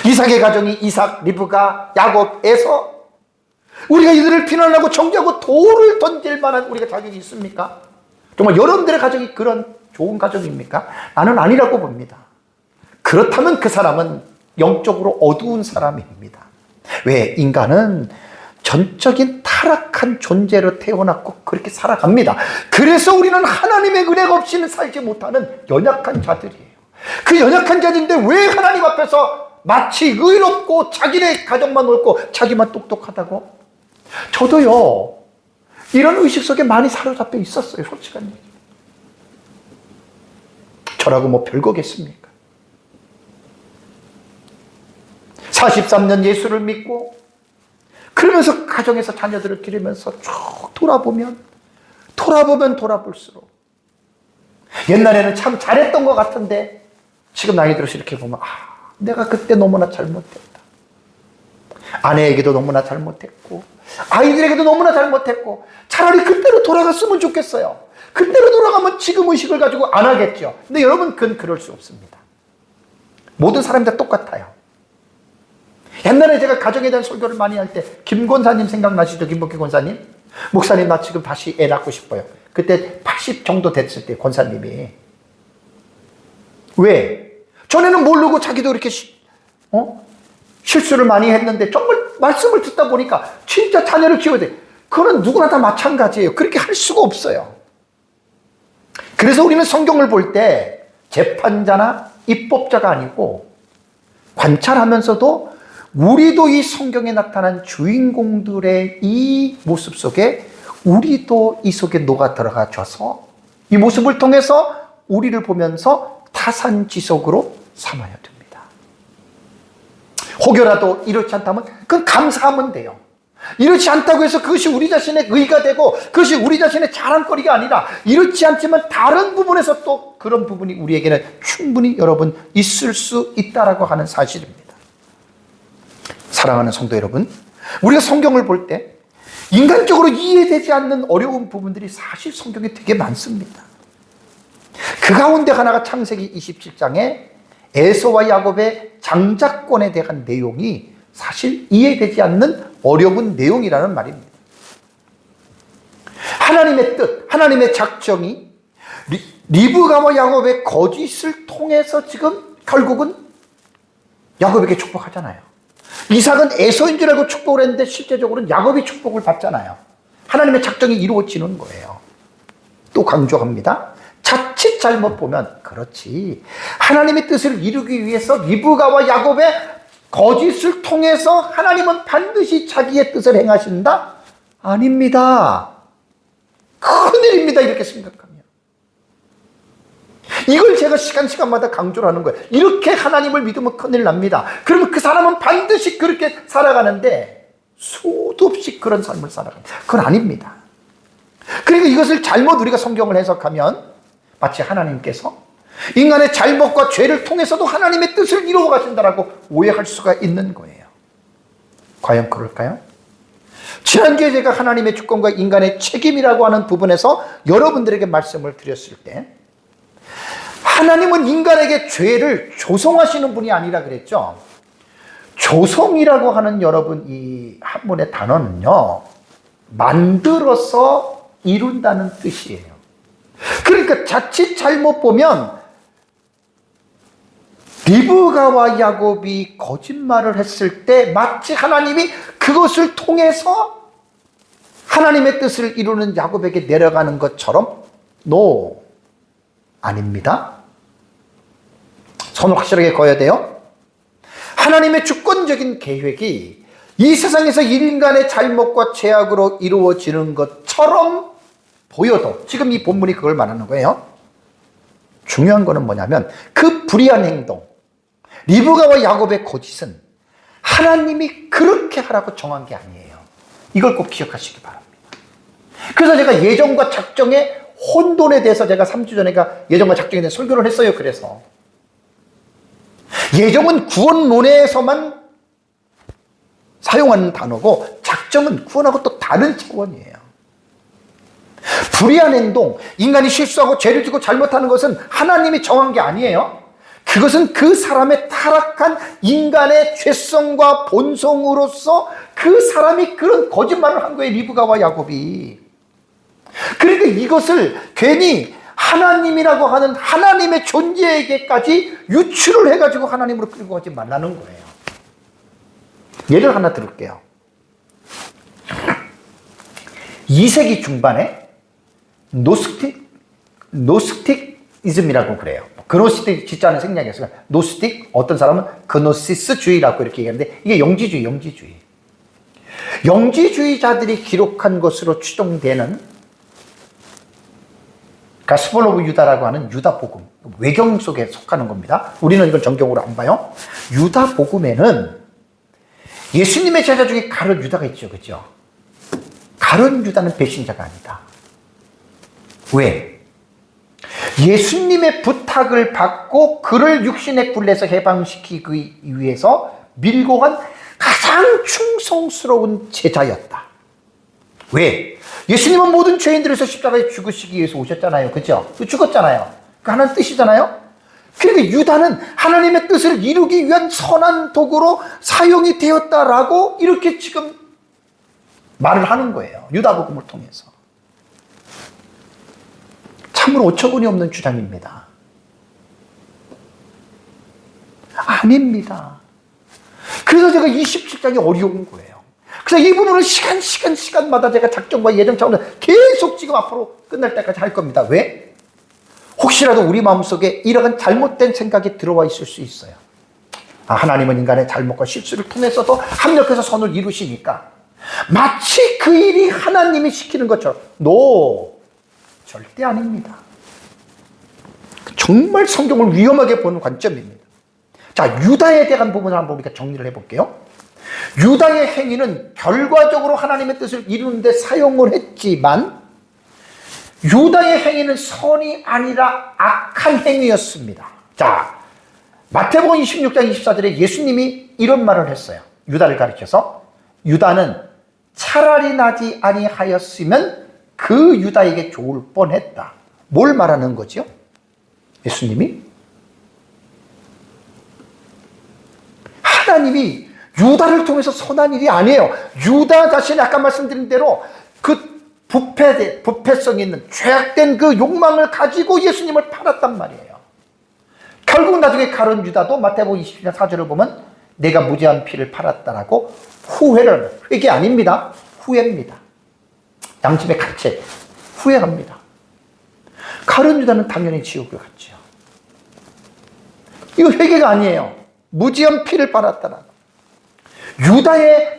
이삭의 가정이 이삭, 리브가, 야곱, 에서 우리가 이들을 비난하고 정죄하고 돌을 던질 만한 우리가 자격이 있습니까? 정말 여러분들의 가정이 그런 좋은 가정입니까? 나는 아니라고 봅니다. 그렇다면 그 사람은 영적으로 어두운 사람입니다. 왜? 인간은 전적인 타락한 존재로 태어났고 그렇게 살아갑니다. 그래서 우리는 하나님의 은혜가 없이는 살지 못하는 연약한 자들이에요. 그 연약한 자들인데 왜 하나님 앞에서 마치 의롭고 자기네 가정만 옳고 자기만 똑똑하다고? 저도요, 이런 의식 속에 많이 사로잡혀 있었어요. 솔직한 얘기. 저라고 뭐 별거겠습니까? 43년 예수를 믿고 그러면서 가정에서 자녀들을 기르면서 쭉 돌아볼수록 옛날에는 참 잘했던 것 같은데 지금 나이 들어서 이렇게 보면 내가 그때 너무나 잘못했다. 아내에게도 너무나 잘못했고 아이들에게도 너무나 잘못했고 차라리 그때로 돌아갔으면 좋겠어요. 그때로 돌아가면 지금 의식을 가지고 안 하겠죠. 근데 여러분 그건 그럴 수 없습니다. 모든 사람이 다 똑같아요. 옛날에 제가 가정에 대한 설교를 많이 할 때 김 권사님 생각나시죠? 김복희 권사님? 목사님 나 지금 다시 애 낳고 싶어요. 그때 80 정도 됐을 때 권사님이 왜? 전에는 모르고 자기도 이렇게 실수를 많이 했는데 정말 말씀을 듣다 보니까 진짜 자녀를 키워야 돼. 그거는 누구나 다 마찬가지예요. 그렇게 할 수가 없어요. 그래서 우리는 성경을 볼 때 재판자나 입법자가 아니고 관찰하면서도 우리도 이 성경에 나타난 주인공들의 이 모습 속에 우리도 이 속에 녹아 들어가줘서 이 모습을 통해서 우리를 보면서 타산지석으로 삼아야 됩니다. 혹여라도 이렇지 않다면 그건 감사하면 돼요. 이렇지 않다고 해서 그것이 우리 자신의 의가 되고 그것이 우리 자신의 자랑거리가 아니라 이렇지 않지만 다른 부분에서 또 그런 부분이 우리에게는 충분히 여러분 있을 수 있다라고 하는 사실입니다. 사랑하는 성도 여러분, 우리가 성경을 볼 때 인간적으로 이해되지 않는 어려운 부분들이 사실 성경에 되게 많습니다. 그 가운데 하나가 창세기 27장에 에서와 야곱의 장자권에 대한 내용이 사실 이해되지 않는 어려운 내용이라는 말입니다. 하나님의 뜻, 하나님의 작정이 리브가와 야곱의 거짓을 통해서 지금 결국은 야곱에게 축복하잖아요. 이삭은 에서인 줄 알고 축복을 했는데 실제적으로는 야곱이 축복을 받잖아요. 하나님의 작정이 이루어지는 거예요. 또 강조합니다. 자칫 잘못 보면 그렇지. 하나님의 뜻을 이루기 위해서 리브가와 야곱의 거짓을 통해서 하나님은 반드시 자기의 뜻을 행하신다? 아닙니다. 큰일입니다. 이렇게 생각하면. 이걸 제가 시간마다 강조를 하는 거예요. 이렇게 하나님을 믿으면 큰일 납니다. 그러면 그 사람은 반드시 그렇게 살아가는데 수도 없이 그런 삶을 살아갑니다. 그건 아닙니다. 그리고 이것을 잘못 우리가 성경을 해석하면 마치 하나님께서 인간의 잘못과 죄를 통해서도 하나님의 뜻을 이루어 가신다라고 오해할 수가 있는 거예요. 과연 그럴까요? 지난주에 제가 하나님의 주권과 인간의 책임이라고 하는 부분에서 여러분들에게 말씀을 드렸을 때 하나님은 인간에게 죄를 조성하시는 분이 아니라 그랬죠. 조성이라고 하는 여러분 이 한문의 단어는요, 만들어서 이룬다는 뜻이에요. 그러니까 자칫 잘못 보면 리브가와 야곱이 거짓말을 했을 때 마치 하나님이 그것을 통해서 하나님의 뜻을 이루는 야곱에게 내려가는 것처럼 No, 아닙니다. 손을 확실하게 그어야 돼요. 하나님의 주권적인 계획이 이 세상에서 인간의 잘못과 죄악으로 이루어지는 것처럼 보여도 지금 이 본문이 그걸 말하는 거예요. 중요한 거는 뭐냐면 그 불의한 행동, 리브가와 야곱의 거짓은 하나님이 그렇게 하라고 정한 게 아니에요. 이걸 꼭 기억하시기 바랍니다. 그래서 제가 예정과 작정의 혼돈에 대해서 제가 3주 전에 예정과 작정에 대해 설교를 했어요. 그래서 예정은 구원론에서만 사용하는 단어고 작정은 구원하고 또 다른 차원이에요. 불의한 행동, 인간이 실수하고 죄를 지고 잘못하는 것은 하나님이 정한 게 아니에요. 그것은 그 사람의 타락한 인간의 죄성과 본성으로서 그 사람이 그런 거짓말을 한 거예요. 리브가와 야곱이. 그러니까 이것을 괜히 하나님이라고 하는 하나님의 존재에게까지 유출을 해가지고 하나님으로 끌고 가지 말라는 거예요. 예를 하나 들을게요. 2세기 중반에 노스틱이즘이라고 그래요. 그노스틱 진짜는 생략했어요. 노스틱, 어떤 사람은 그노시스주의라고 이렇게 얘기하는데 이게 영지주의. 영지주의자들이 기록한 것으로 추정되는 가스펠 오브 유다라고 하는 유다복음, 외경 속에 속하는 겁니다. 우리는 이걸 정경으로 안 봐요. 유다복음에는 예수님의 제자 중에 가룟 유다가 있죠. 그죠? 가룟 유다는 배신자가 아니다. 왜? 예수님의 부탁을 받고 그를 육신의 굴레에서 해방시키기 위해서 밀고 간 가장 충성스러운 제자였다. 왜? 예수님은 모든 죄인들에서 십자가에 죽으시기 위해서 오셨잖아요. 그죠? 죽었잖아요. 그 하나님 뜻이잖아요. 그러니까 유다는 하나님의 뜻을 이루기 위한 선한 도구로 사용이 되었다라고 이렇게 지금 말을 하는 거예요. 유다복음을 통해서. 참으로 어처구니 없는 주장입니다. 아닙니다. 그래서 제가 27장이 어려운 거예요. 그래서 이 부분을 시간마다 제가 작정과 예정 차원에서 계속 지금 앞으로 끝날 때까지 할 겁니다. 왜? 혹시라도 우리 마음속에 이러한 잘못된 생각이 들어와 있을 수 있어요. 하나님은 인간의 잘못과 실수를 통해서도 합력해서 선을 이루시니까 마치 그 일이 하나님이 시키는 것처럼. 절대 아닙니다. 정말 성경을 위험하게 보는 관점입니다. 자, 유다에 대한 부분을 한번 우리가 정리를 해볼게요. 유다의 행위는 결과적으로 하나님의 뜻을 이루는데 사용을 했지만 유다의 행위는 선이 아니라 악한 행위였습니다. 자, 마태복음 26장 24절에 예수님이 이런 말을 했어요. 유다를 가리켜서 유다는 차라리 나지 아니하였으면 그 유다에게 좋을 뻔했다. 뭘 말하는 거죠? 예수님이 하나님이 유다를 통해서 선한 일이 아니에요. 유다 자신이 아까 말씀드린 대로 그 부패성이 있는 죄악된 그 욕망을 가지고 예수님을 팔았단 말이에요. 결국 나중에 가룟 유다도 마태복음 27장 4절을 보면 내가 무죄한 피를 팔았다라고 후회를, 회개 아닙니다. 후회입니다. 양심의 가책, 후회합니다. 가룟 유다는 당연히 지옥을 갔죠. 이거 회개가 아니에요. 무지한 피를 팔았다라고.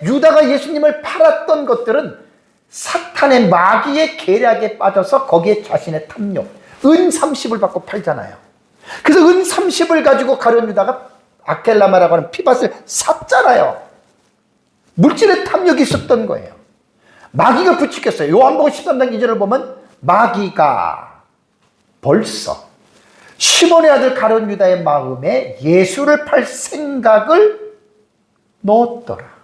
유다가 예수님을 팔았던 것들은 사탄의 마귀의 계략에 빠져서 거기에 자신의 탐욕, 은 30을 받고 팔잖아요. 그래서 은 30을 가지고 가룟 유다가 아켈라마라고 하는 피밭을 샀잖아요. 물질의 탐욕이 있었던 거예요. 마귀가 부추겼어요. 요한복음 13장 2절을 보면 마귀가 벌써 시몬의 아들 가룟 유다의 마음에 예수를 팔 생각을 넣었더라.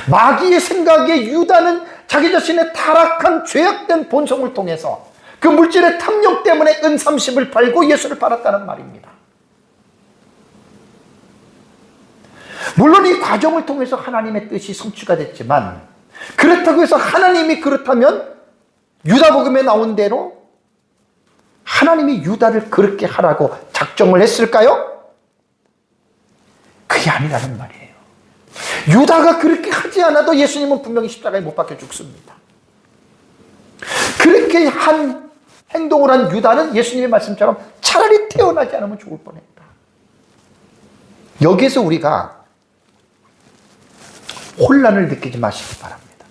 마귀의 생각에 유다는 자기 자신의 타락한 죄악된 본성을 통해서 그 물질의 탐욕 때문에 은 30을 팔고 예수를 팔았다는 말입니다. 물론 이 과정을 통해서 하나님의 뜻이 성취가 됐지만 그렇다고 해서 하나님이 그렇다면 유다복음에 나온 대로 하나님이 유다를 그렇게 하라고 작정을 했을까요? 그게 아니라는 말이에요. 유다가 그렇게 하지 않아도 예수님은 분명히 십자가에 못 박혀 죽습니다. 그렇게 한 행동을 한 유다는 예수님의 말씀처럼 차라리 태어나지 않으면 죽을 뻔했다. 여기에서 우리가 혼란을 느끼지 마시기 바랍니다.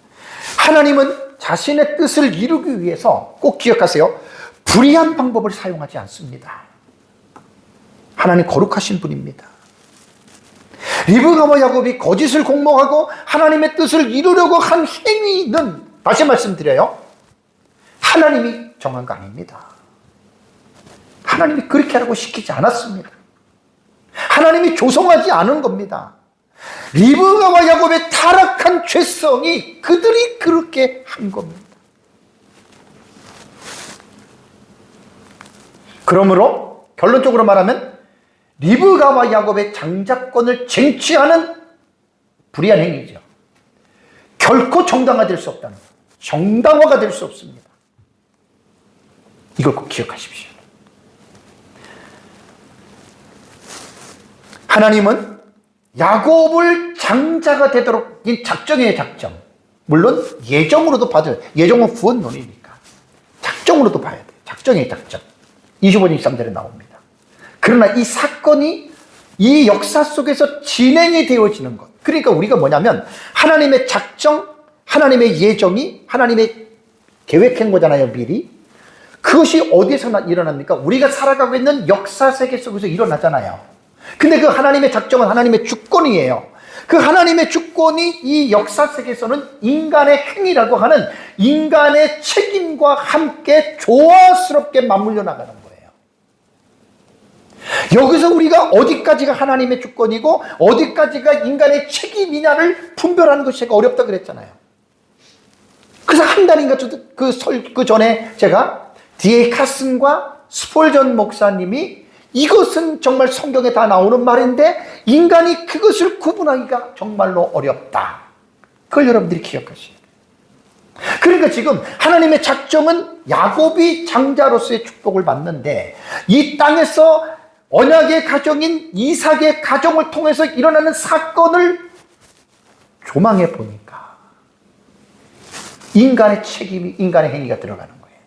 하나님은 자신의 뜻을 이루기 위해서 꼭 기억하세요. 불의한 방법을 사용하지 않습니다. 하나님 거룩하신 분입니다. 리브가와 야곱이 거짓을 공모하고 하나님의 뜻을 이루려고 한 행위는 다시 말씀드려요. 하나님이 정한 거 아닙니다. 하나님이 그렇게 하라고 시키지 않았습니다. 하나님이 조성하지 않은 겁니다. 리브가와 야곱의 타락한 죄성이 그들이 그렇게 한 겁니다. 그러므로 결론적으로 말하면 리브가와 야곱의 장자권을 쟁취하는 불의한 행위죠. 결코 정당화될 수 없다는 것. 정당화가 될 수 없습니다. 이걸 꼭 기억하십시오. 하나님은 야곱을 장자가 되도록 이 작정이에요, 작정. 물론 예정으로도 봐줘요. 예정은 구원론이니까. 작정으로도 봐야 돼요. 작정이에요, 작정. 25절 23절에 나옵니다. 그러나 이 사건이 이 역사 속에서 진행이 되어지는 것. 그러니까 우리가 뭐냐면 하나님의 작정, 하나님의 예정이 하나님의 계획한 거잖아요, 미리. 그것이 어디서 일어납니까? 우리가 살아가고 있는 역사 세계 속에서 일어나잖아요. 근데 그 하나님의 작정은 하나님의 주권이에요. 그 하나님의 주권이 이 역사 세계에서는 인간의 행위라고 하는 인간의 책임과 함께 조화스럽게 맞물려 나가는 거예요. 여기서 우리가 어디까지가 하나님의 주권이고 어디까지가 인간의 책임이냐를 분별하는 것이 어렵다 그랬잖아요. 그래서 한 달인가 그 전에 제가 D.A. 카슨과 스폴전 목사님이 이것은 정말 성경에 다 나오는 말인데 인간이 그것을 구분하기가 정말로 어렵다. 그걸 여러분들이 기억하셔야 돼요. 그러니까 지금 하나님의 작정은 야곱이 장자로서의 축복을 받는데 이 땅에서 언약의 가정인 이삭의 가정을 통해서 일어나는 사건을 조망해 보니까 인간의 책임이, 인간의 행위가 들어가는 거예요.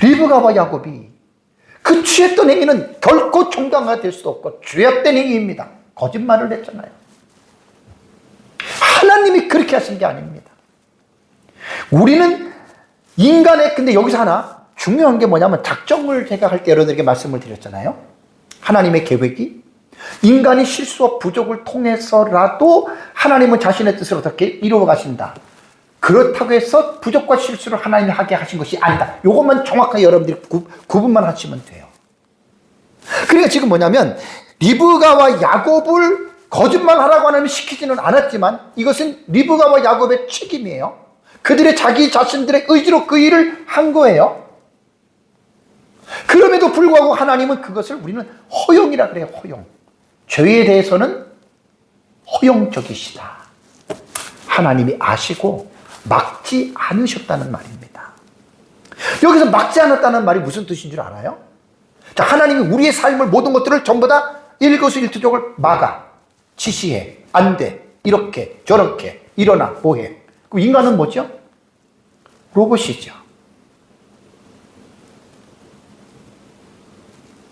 리브가와 야곱이 그 취했던 행위는 결코 정당화가 될 수도 없고 죄악된 행위입니다. 거짓말을 했잖아요. 하나님이 그렇게 하신 게 아닙니다. 우리는 인간의, 근데 여기서 하나 중요한 게 뭐냐면, 작정을 제가 할 때 여러분들에게 말씀을 드렸잖아요. 하나님의 계획이 인간이 실수와 부족을 통해서라도 하나님은 자신의 뜻을 어떻게 이루어 가신다. 그렇다고 해서 부족과 실수를 하나님이 하게 하신 것이 아니다. 이것만 정확하게 여러분들이 구분만 하시면 돼요. 그러니까 지금 뭐냐면, 리브가와 야곱을 거짓말하라고 하나님이 시키지는 않았지만 이것은 리브가와 야곱의 책임이에요. 그들의 자기 자신들의 의지로 그 일을 한 거예요. 그럼에도 불구하고 하나님은 그것을 우리는 허용이라 그래요. 허용. 죄에 대해서는 허용적이시다. 하나님이 아시고 막지 않으셨다는 말입니다. 여기서 막지 않았다는 말이 무슨 뜻인 줄 알아요? 자, 하나님이 우리의 삶을, 모든 것들을 전부 다 일거수일투족을 막아, 지시해, 안 돼, 이렇게 저렇게, 일어나, 뭐해. 그 인간은 뭐죠? 로봇이죠.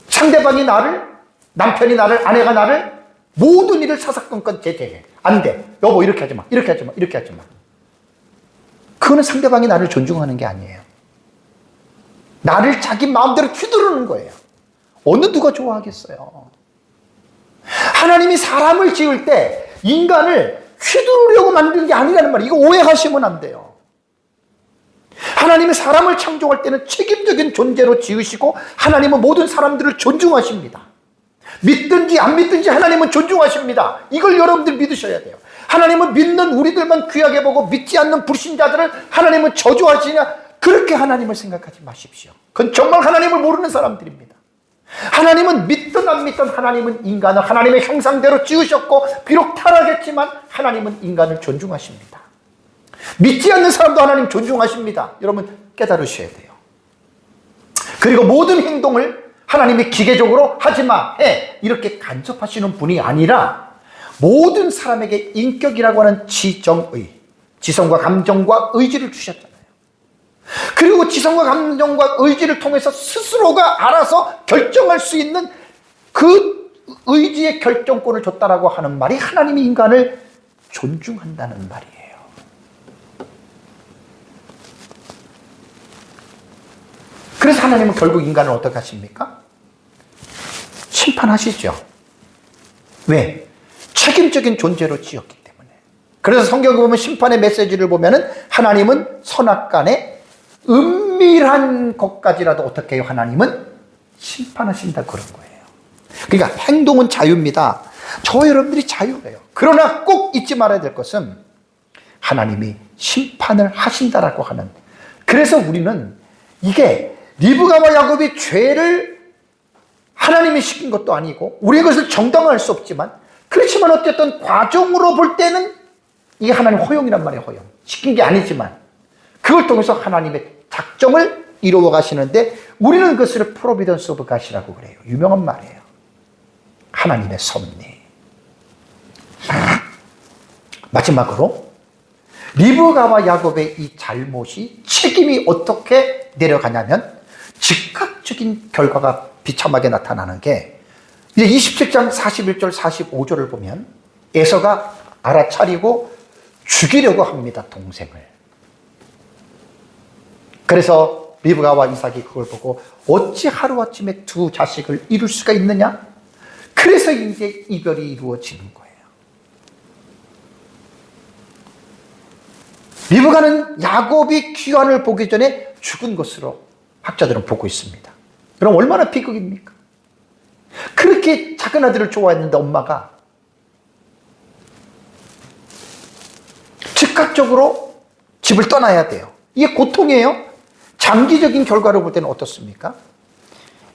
상대방이 나를, 남편이 나를, 아내가 나를 모든 일을 사사건건 제재해. 안 돼. 여보, 이렇게 하지 마. 이렇게 하지 마. 이렇게 하지 마. 그거는 상대방이 나를 존중하는 게 아니에요. 나를 자기 마음대로 휘두르는 거예요. 어느 누가 좋아하겠어요? 하나님이 사람을 지을 때 인간을 휘두르려고 만든 게 아니라는 말이에요. 이거 오해하시면 안 돼요. 하나님이 사람을 창조할 때는 책임적인 존재로 지으시고 하나님은 모든 사람들을 존중하십니다. 믿든지 안 믿든지 하나님은 존중하십니다. 이걸 여러분들 믿으셔야 돼요. 하나님은 믿는 우리들만 귀하게 보고 믿지 않는 불신자들을 하나님은 저주하시냐? 그렇게 하나님을 생각하지 마십시오. 그건 정말 하나님을 모르는 사람들입니다. 하나님은 믿든 안 믿든 하나님은 인간을 하나님의 형상대로 지으셨고 비록 타락했지만 하나님은 인간을 존중하십니다. 믿지 않는 사람도 하나님 존중하십니다. 여러분 깨달으셔야 돼요. 그리고 모든 행동을 하나님이 기계적으로 하지마, 해, 이렇게 간섭하시는 분이 아니라 모든 사람에게 인격이라고 하는 지정의, 지성과 감정과 의지를 주셨잖아요. 그리고 지성과 감정과 의지를 통해서 스스로가 알아서 결정할 수 있는 그 의지의 결정권을 줬다라고 하는 말이 하나님이 인간을 존중한다는 말이에요. 그래서 하나님은 결국 인간을 어떻게 하십니까? 심판하시죠. 왜? 책임적인 존재로 지었기 때문에. 그래서 성경에 보면 심판의 메시지를 보면은 하나님은 선악간에 은밀한 것까지라도 어떻게 해요? 하나님은 심판하신다 그런 거예요. 그러니까 행동은 자유입니다. 저 여러분들이 자유예요. 그러나 꼭 잊지 말아야 될 것은 하나님이 심판을 하신다라고 하는. 그래서 우리는 이게 리브가와 야곱이 죄를 하나님이 시킨 것도 아니고 우리 것을 정당화할 수 없지만 그렇지만 어쨌든 과정으로 볼 때는 이게 하나님 허용이란 말이에요. 허용. 시킨 게 아니지만 그걸 통해서 하나님의 작정을 이루어 가시는데 우리는 그것을 프로비던스 오브 갓이라고 그래요. 유명한 말이에요. 하나님의 섭리. 마지막으로 리브가와 야곱의 이 잘못이 책임이 어떻게 내려가냐면 즉각적인 결과가 비참하게 나타나는 게 이제 27장 41절 45절을 보면 에서가 알아차리고 죽이려고 합니다. 동생을. 그래서 리브가와 이삭이 그걸 보고 어찌 하루아침에 두 자식을 이룰 수가 있느냐? 그래서 이제 이별이 이루어지는 거예요. 리브가는 야곱이 귀환을 보기 전에 죽은 것으로 학자들은 보고 있습니다. 그럼 얼마나 비극입니까? 그렇게 작은 아들을 좋아했는데 엄마가 즉각적으로 집을 떠나야 돼요. 이게 고통이에요. 장기적인 결과를 볼 때는 어떻습니까?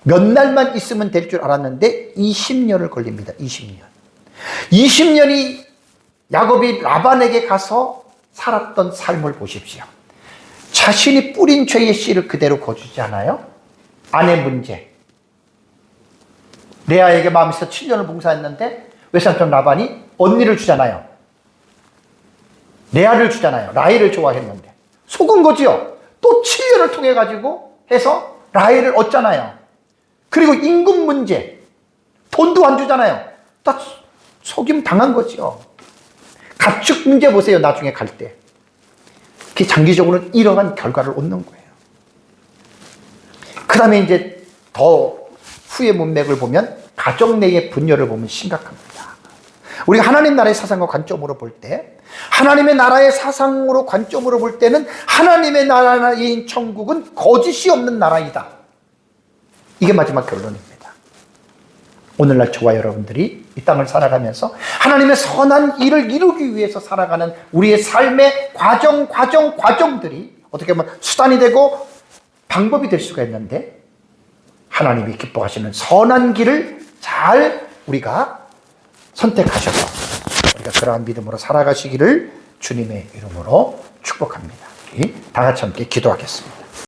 몇 날만 있으면 될 줄 알았는데 20년을 걸립니다. 20년. 20년이 야곱이 라반에게 가서 살았던 삶을 보십시오. 자신이 뿌린 죄의 씨를 그대로 거두지 않아요? 아내 문제, 레아에게 마음이 있어 7년을 봉사했는데 외삼촌 라반이 언니를 주잖아요. 레아를 주잖아요. 라헬을 좋아했는데 속은 거지요. 또 7년을 통해 가지고 해서 라헬을 얻잖아요. 그리고 임금 문제, 돈도 안 주잖아요. 다 속임 당한 거지요. 가축 문제 보세요. 나중에 갈 때. 그게 장기적으로는 이러한 결과를 얻는 거예요. 그 다음에 이제 더 후의 문맥을 보면 가정 내의 분열을 보면 심각합니다. 우리가 하나님 나라의 사상과 관점으로 볼 때, 하나님의 나라의 사상으로 관점으로 볼 때는 하나님의 나라인 천국은 거짓이 없는 나라이다. 이게 마지막 결론입니다. 오늘날 저와 여러분들이 이 땅을 살아가면서 하나님의 선한 일을 이루기 위해서 살아가는 우리의 삶의 과정들이 어떻게 보면 수단이 되고 방법이 될 수가 있는데, 하나님이 기뻐하시는 선한 길을 잘 우리가 선택하셔서 우리가 그러한 믿음으로 살아가시기를 주님의 이름으로 축복합니다. 다 같이 함께 기도하겠습니다.